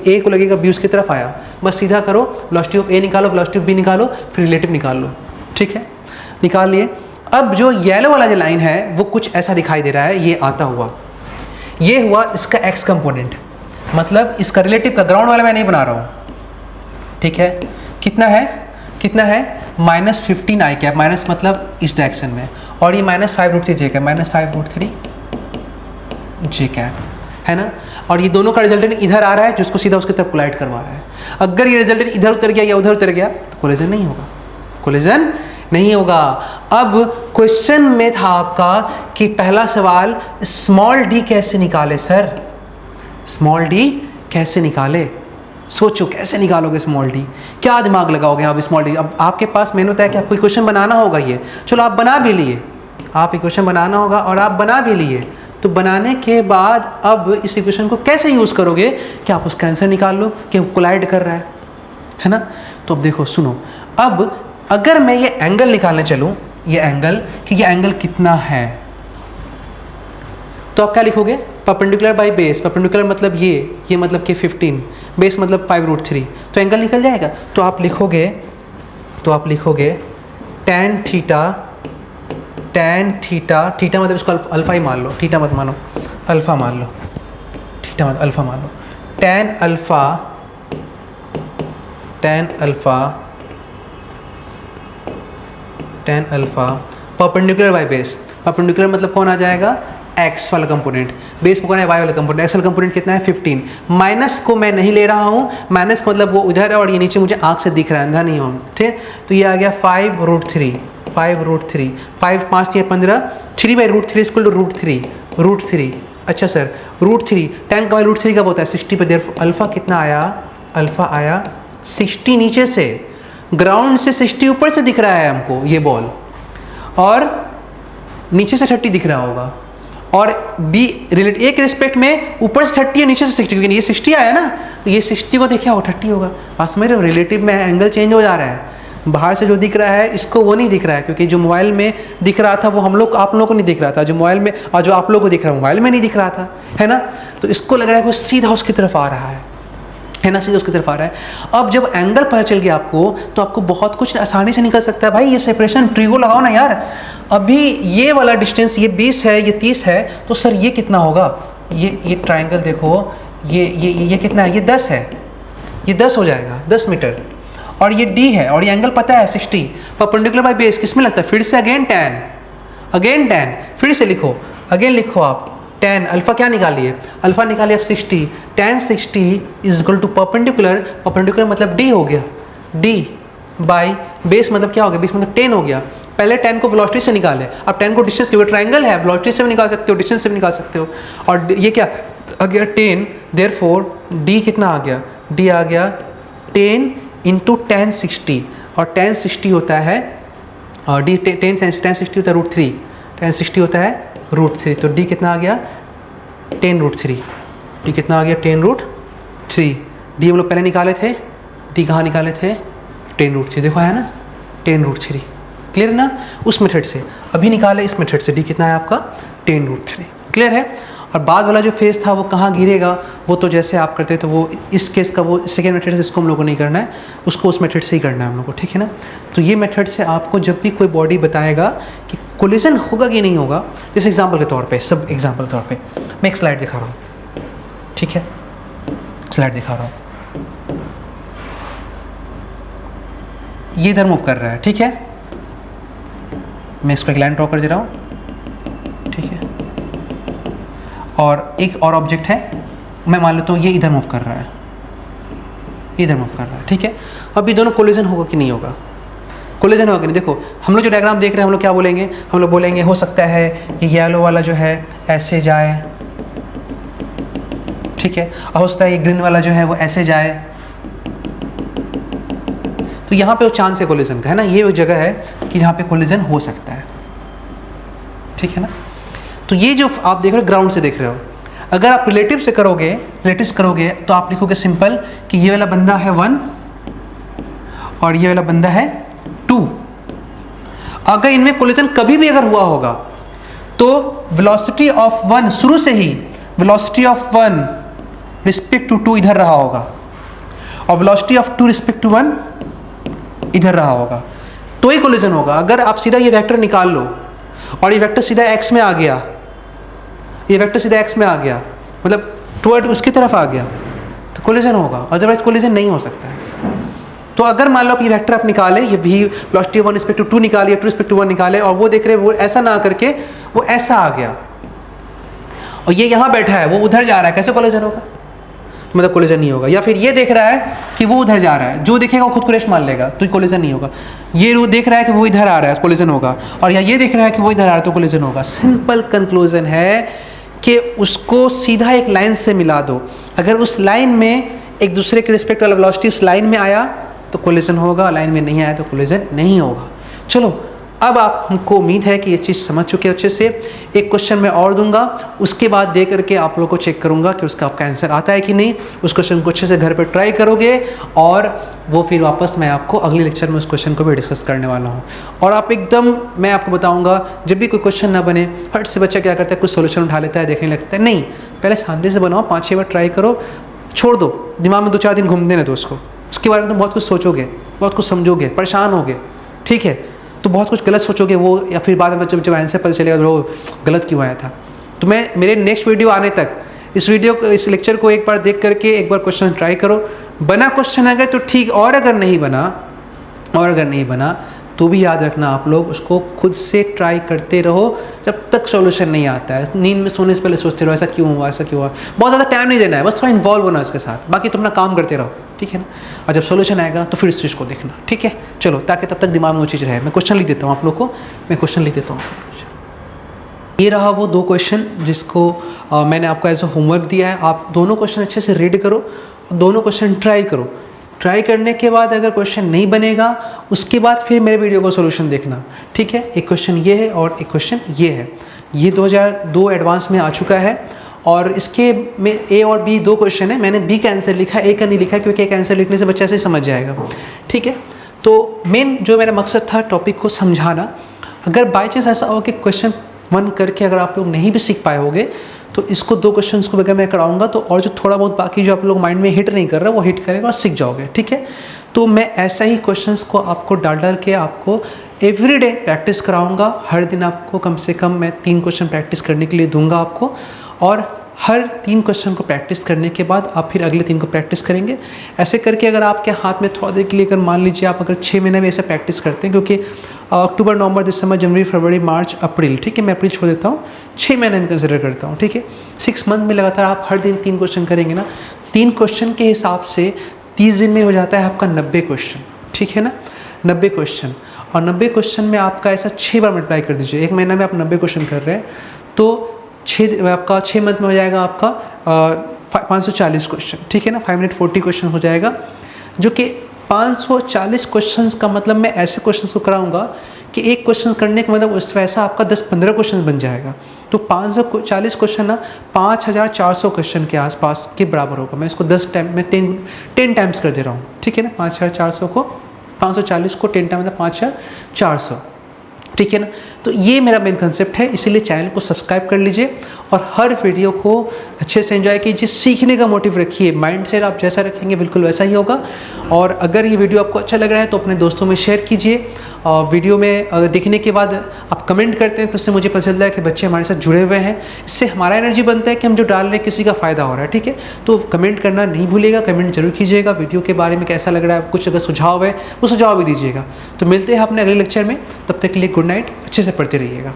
ए को लगेगा बी उसकी तरफ आया। बस सीधा करो, वेलोसिटी ऑफ ए निकालो, वेलोसिटी ऑफ बी निकालो, फिर रिलेटिव निकाल लो। ठीक है, निकाल लिए। अब जो येलो वाला जो लाइन है वो कुछ ऐसा दिखाई दे रहा है, ये आता हुआ, ये हुआ इसका एक्स कंपोनेंट, मतलब इसका रिलेटिव का, ग्राउंड वाला मैं नहीं बना रहा हूँ। ठीक है, कितना है -15 आई कैप, माइनस मतलब इस डायरेक्शन में, और ये -5√3 जे कैप, -5√3 जे कैप है ना। और ये दोनों का रिजल्टेंट इधर आ रहा है जिसको सीधा उसकी तरफ कोलाइड करवा रहा है। अगर ये रिजल्टेंट इधर उतर गया या उधर उतर गया तो कोलिजन नहीं होगा, कोलिजन नहीं होगा। अब क्वेश्चन में था आपका कि पहला सवाल स्मॉल डी कैसे निकाले सर, स्मॉल डी कैसे निकाले, सोचो कैसे निकालोगे स्मॉल डी, क्या दिमाग लगाओगे आप स्मॉल डी। अब आपके पास मैंने बताया कि आपको इक्वेशन बनाना होगा, ये चलो आप बना भी लिए, आप इक्वेशन बनाना होगा और आप बना भी लिए। तो बनाने के बाद अब इस इक्वेशन को कैसे यूज़ करोगे कि आप उसका आंसर निकाल लो कि कोलाइड कर रहा है ना। तो अब देखो सुनो, अब अगर मैं ये एंगल निकालने चलूँ, ये एंगल कि ये एंगल कितना है, तो आप क्या लिखोगे, परपेंडिकुलर बाय बेस, परपेंडिकुलर मतलब ये मतलब कि 15, बेस मतलब 5√3, तो एंगल निकल जाएगा। तो आप लिखोगे tan थीटा मतलब इसको अल्फा ही मान लो, थीटा मत मानो, अल्फा मान लो, थीटा मत अल्फा मान लो, tan alpha perpendicular by base, perpendicular मतलब कौन आ जाएगा, एक्स वाला कंपोनेंट, बेस में कौन है, वाई वाला कंपोनेंट, एक्स वाला कंपोनेंट कितना है 15, माइनस को मैं नहीं ले रहा हूँ, माइनस मतलब वो उधर है और ये नीचे मुझे आँख से दिख रहा है, अंधा नहीं हूँ, ठीक। तो ये आ गया 5√3, 5 5 3 15, 3/√3 इक्वल टू √3, अच्छा सर √3, tan का √3 कब होता है 60 पे, देयर अल्फा कितना आया, अल्फा आया 60 नीचे से, ग्राउंड से 60 ऊपर से दिख रहा है हमको ये बॉल, और नीचे से 30 दिख रहा होगा, और बी रिलेट ए के रिस्पेक्ट में ऊपर से 30 है नीचे से 60, क्योंकि ये 60 आया ना, तो ये 60 को देखिए वो 30 होगा। पास में रिलेटिव में एंगल चेंज हो जा रहा है, बाहर से जो दिख रहा है इसको वो नहीं दिख रहा है, क्योंकि जो मोबाइल में दिख रहा था वो आप लोगों को नहीं दिख रहा था, जो मोबाइल में, और जो आप लोगों को दिख रहा है मोबाइल में नहीं दिख रहा था, है ना। तो इसको लग रहा है वो सीधा उसकी तरफ आ रहा है ना, सीधा उसकी तरफ आ रहा है। अब जब एंगल पता चल गया आपको, तो आपको बहुत कुछ आसानी से निकल सकता है। भाई ये सेपरेशन ट्रिगो लगाओ ना यार, अभी ये वाला डिस्टेंस ये 20 है, ये 30 है, तो सर ये कितना होगा, ये ट्राइंगल देखो, ये कितना है, ये 10 है, ये 10 हो जाएगा, 10 मीटर, और ये d है, और ये एंगल पता है 60, परपेंडिकुलर बाय बेस किस में लगता है, फिर से अगेन tan, फिर से लिखो, अगेन लिखो आप tan, अल्फा क्या निकालिए, अल्फा निकालिए आप 60, tan 60 is equal to perpendicular मतलब d हो गया, d बाय बेस मतलब क्या हो गया, बेस मतलब 10 हो गया। पहले tan को वेलोसिटी से निकाले, अब tan को डिस्टेंस, क्योंकि ट्रायंगल है वेलोसिटी से भी निकाल सकते हो, डिस्टेंस से भी निकाल सकते हो, और ये क्या आ गया 10, देयरफॉर d कितना आ गया, d आ गया 10 इंटू tan 60, और tan 60 होता है, और d tan 60 होता है √3, tan 60 होता है √3, तो d कितना आ गया 10√3, d कितना आ गया 10√3, d हम लोग पहले निकाले थे, d कहाँ निकाले थे 10√3, देखो है ना 10√3, क्लियर ना, उस मेथड से। अभी निकाले इस मेथड से, d कितना है आपका 10√3, क्लियर है। और बाद वाला जो फेस था वो कहाँ गिरेगा, वो तो जैसे आप करते तो वो इस केस का वो सेकेंड मेथड से इसको हम लोग को नहीं करना है, उसको उस मेथड से ही करना है हम लोग को, ठीक है ना। तो ये मेथड से आपको जब भी कोई बॉडी बताएगा कि कोलिजन होगा कि नहीं होगा, जैसे एग्जांपल के तौर पे, सब एग्जांपल के तौर पे मैं एक स्लाइड दिखा रहा हूँ, ठीक है, स्लाइड दिखा रहा हूँ, ये इधर मूव कर रहा है, ठीक है, मैं इसको एक लाइन ड्रॉ कर दे रहा हूँ, ठीक है, और एक और ऑब्जेक्ट है, मैं मान लेता हूँ ये इधर मूव कर रहा है, इधर मूव कर रहा है, ठीक है। अब ये दोनों कोलिजन होगा कि नहीं होगा, कोलिजन होगा कि नहीं। देखो हम लोग जो डायग्राम देख रहे हैं, हम लोग क्या बोलेंगे, हम लोग बोलेंगे हो सकता है ये येलो वाला जो है ऐसे जाए, ठीक है, और हो सकता है ये ग्रीन वाला जो है वो ऐसे जाए, तो यहाँ पे वो चांस है कोलिजन का, है ना, ये वो जगह है कि जहाँ पे कोलिजन हो सकता है, ठीक है ना। तो ये जो आप देख रहे हो ग्राउंड से देख रहे हो, अगर आप रिलेटिव से करोगे तो आप लिखोगे सिंपल कि ये वाला बंदा है 1 और ये वाला बंदा है 2, अगर इनमें कोलिजन कभी भी अगर हुआ होगा तो वेलोसिटी ऑफ 1 शुरू से ही वेलोसिटी ऑफ 1 रिस्पेक्ट टू 2 इधर रहा होगा और वेलोसिटी ऑफ 2 रिस्पेक्ट टू 1 इधर रहा होगा, तो ही कोलिजन होगा। अगर आप सीधा ये वेक्टर निकाल लो और ये वेक्टर सीधा x में आ गया, ये वेक्टर सीधा x में आ गया, मतलब टुवर्ड उसकी तरफ आ गया, तो कोलिजन होगा, अदरवाइज कोलिजन नहीं हो सकता है। तो अगर मान लो आप ये वेक्टर आप निकाले, ये भी वेलोसिटी 1 रिस्पेक्ट टू 2 निकालिए, 2 रिस्पेक्ट टू 1 निकाले, और वो देख रहे वो ऐसा ना करके वो ऐसा आ गया और ये यहाँ बैठा है, वो उधर जा रहा है, कैसे कोलिजन होगा? मतलब कोलिजन नहीं होगा। या फिर ये देख रहा है कि वो उधर जा रहा है, जो देखेगा वो खुद को रेस्ट मान लेगा, तो कोलिजन नहीं होगा। ये देख रहा है कि वो इधर आ रहा है, कोलिजन होगा, और या ये देख रहा है कि वो इधर आ रहा है, तो कोलिजन होगा। सिंपल कंक्लूजन है कि उसको सीधा एक लाइन से मिला दो, अगर उस लाइन में एक दूसरे के रिस्पेक्ट वाला वेलोसिटी उस लाइन में आया तो कोलिजन होगा, लाइन में नहीं आया तो कोलिजन नहीं होगा। चलो, अब आप हमको उम्मीद है कि ये चीज़ समझ चुके हैं अच्छे से। एक क्वेश्चन मैं और दूंगा, उसके बाद दे करके आप लोगों को चेक करूंगा कि उसका आपका आंसर आता है कि नहीं। उस क्वेश्चन को अच्छे से घर पर ट्राई करोगे और वो फिर वापस मैं आपको अगले लेक्चर में उस क्वेश्चन को भी डिस्कस करने वाला हूँ। और आप एकदम, मैं आपको बताऊँगा, जब भी कोई क्वेश्चन ना बने, फट से बच्चा क्या करता है, कुछ सोल्यूशन उठा लेता है, देखने लगता है। नहीं, पहले सामने से बनाओ, 5-6 बार ट्राई करो, छोड़ दो, दिमाग में 2-4 दिन घूमने ना दो उसको। उसके बारे में तुम बहुत कुछ सोचोगे, बहुत कुछ समझोगे, परेशान होगे, ठीक है, तो बहुत कुछ गलत सोचोगे वो, या फिर बाद में जब आंसर पता चलेगा तो वो गलत क्यों आया था। तो मैं मेरे नेक्स्ट वीडियो आने तक इस लेक्चर को एक बार देख करके एक बार क्वेश्चन ट्राई करो। बना क्वेश्चन अगर तो ठीक, और अगर नहीं बना तो भी याद रखना, आप लोग उसको खुद से ट्राई करते रहो जब तक सॉल्यूशन नहीं आता है। नींद में सोने से पहले सोचते रहो ऐसा क्यों हुआ, ऐसा क्यों हुआ। बहुत ज़्यादा टाइम नहीं देना है, बस थोड़ा इन्वॉल्व होना इसके साथ, बाकी तुम अपना काम करते रहो, ठीक है ना। और जब सॉल्यूशन आएगा तो फिर इस चीज़ को देखना, ठीक है। चलो, ताकि तब तक दिमाग में वो चीज़ रहे। मैं क्वेश्चन लिख देता हूँ आप लोग को, ये रहा वो 2 क्वेश्चन जिसको मैंने आपको एज अ होमवर्क दिया है। आप दोनों क्वेश्चन अच्छे से रीड करो, दोनों क्वेश्चन ट्राई करो। ट्राई करने के बाद अगर क्वेश्चन नहीं बनेगा, उसके बाद फिर मेरे वीडियो को सोल्यूशन देखना, ठीक है। एक क्वेश्चन ये है और एक क्वेश्चन ये है। ये 2002 एडवांस में आ चुका है और इसके में ए और बी 2 क्वेश्चन है। मैंने बी का आंसर लिखा, ए का नहीं लिखा, क्योंकि एक आंसर लिखने से बच्चा ऐसे समझ जाएगा, ठीक है। तो मेन जो मेरा मकसद था टॉपिक को समझाना। अगर बाई चांस ऐसा हो कि क्वेश्चन 1 करके अगर आप लोग नहीं भी सीख पाए होगे, तो इसको 2 क्वेश्चन्स को अगर मैं कराऊंगा तो और जो थोड़ा बहुत बाकी जो आप लोग माइंड में हिट नहीं कर रहे वो हिट करेगा और सीख जाओगे, ठीक है। तो मैं ऐसा ही क्वेश्चंस को आपको डाल के आपको एवरीडे प्रैक्टिस कराऊंगा। हर दिन आपको कम से कम मैं 3 क्वेश्चन प्रैक्टिस करने के लिए दूंगा आपको, और हर 3 क्वेश्चन को प्रैक्टिस करने के बाद आप फिर अगले 3 को प्रैक्टिस करेंगे। ऐसे करके अगर आपके हाथ में थोड़ा देर के लिए, अगर मान लीजिए आप अगर 6 महीने में ऐसे प्रैक्टिस करते हैं, क्योंकि अक्टूबर, नवंबर, दिसंबर, जनवरी, फरवरी, मार्च, अप्रैल, ठीक है, मैं अप्रैल छोड़ देता हूँ, 6 महीने में कंसिडर करता हूँ, ठीक है। 6 मंथ में लगातार आप हर दिन 3 क्वेश्चन करेंगे ना, 3 क्वेश्चन के हिसाब से 30 दिन में हो जाता है आपका 90 क्वेश्चन, ठीक है ना, 90 क्वेश्चन। और 90 क्वेश्चन में आपका ऐसा 6 बार मल्टीप्लाई कर दीजिए। 1 महीना में आप 90 क्वेश्चन कर रहे हैं तो आपका 6 मंथ में हो जाएगा आपका 540 क्वेश्चन, ठीक है ना, 540 क्वेश्चन हो जाएगा। जो कि 540 क्वेश्चंस का मतलब मैं ऐसे क्वेश्चंस को कराऊंगा कि एक क्वेश्चन करने का मतलब उस वैसा आपका 10-15 क्वेश्चन बन जाएगा। तो 540 क्वेश्चन ना 5400 क्वेश्चन के आसपास के बराबर होगा। मैं इसको 10 टाइम में 10 टाइम्स कर दे रहा हूँ, ठीक है ना। 5400 को 540 को 10 टाइम मतलब 5400, ठीक है ना। तो ये मेरा मेन कंसेप्ट है, इसीलिए चैनल को सब्सक्राइब कर लीजिए और हर वीडियो को अच्छे से एंजॉय कीजिए। सीखने का मोटिव रखिए, माइंड सेट आप जैसा रखेंगे बिल्कुल वैसा ही होगा। और अगर ये वीडियो आपको अच्छा लग रहा है तो अपने दोस्तों में शेयर कीजिए। वीडियो में अगर देखने के बाद आप कमेंट करते हैं तो उससे मुझे पता चलता है कि बच्चे हमारे साथ जुड़े हुए हैं। इससे हमारा एनर्जी बनता है कि हम जो डाल रहे हैं किसी का फ़ायदा हो रहा है, ठीक है। तो कमेंट करना नहीं भूलिएगा, कमेंट जरूर कीजिएगा। वीडियो के बारे में कैसा लग रहा है, कुछ अगर सुझाव है वो सुझाव भी दीजिएगा। तो मिलते हैं अपने अगले लेक्चर में, तब तक के लिए गुड नाइट, अच्छे से पढ़ते रहिएगा।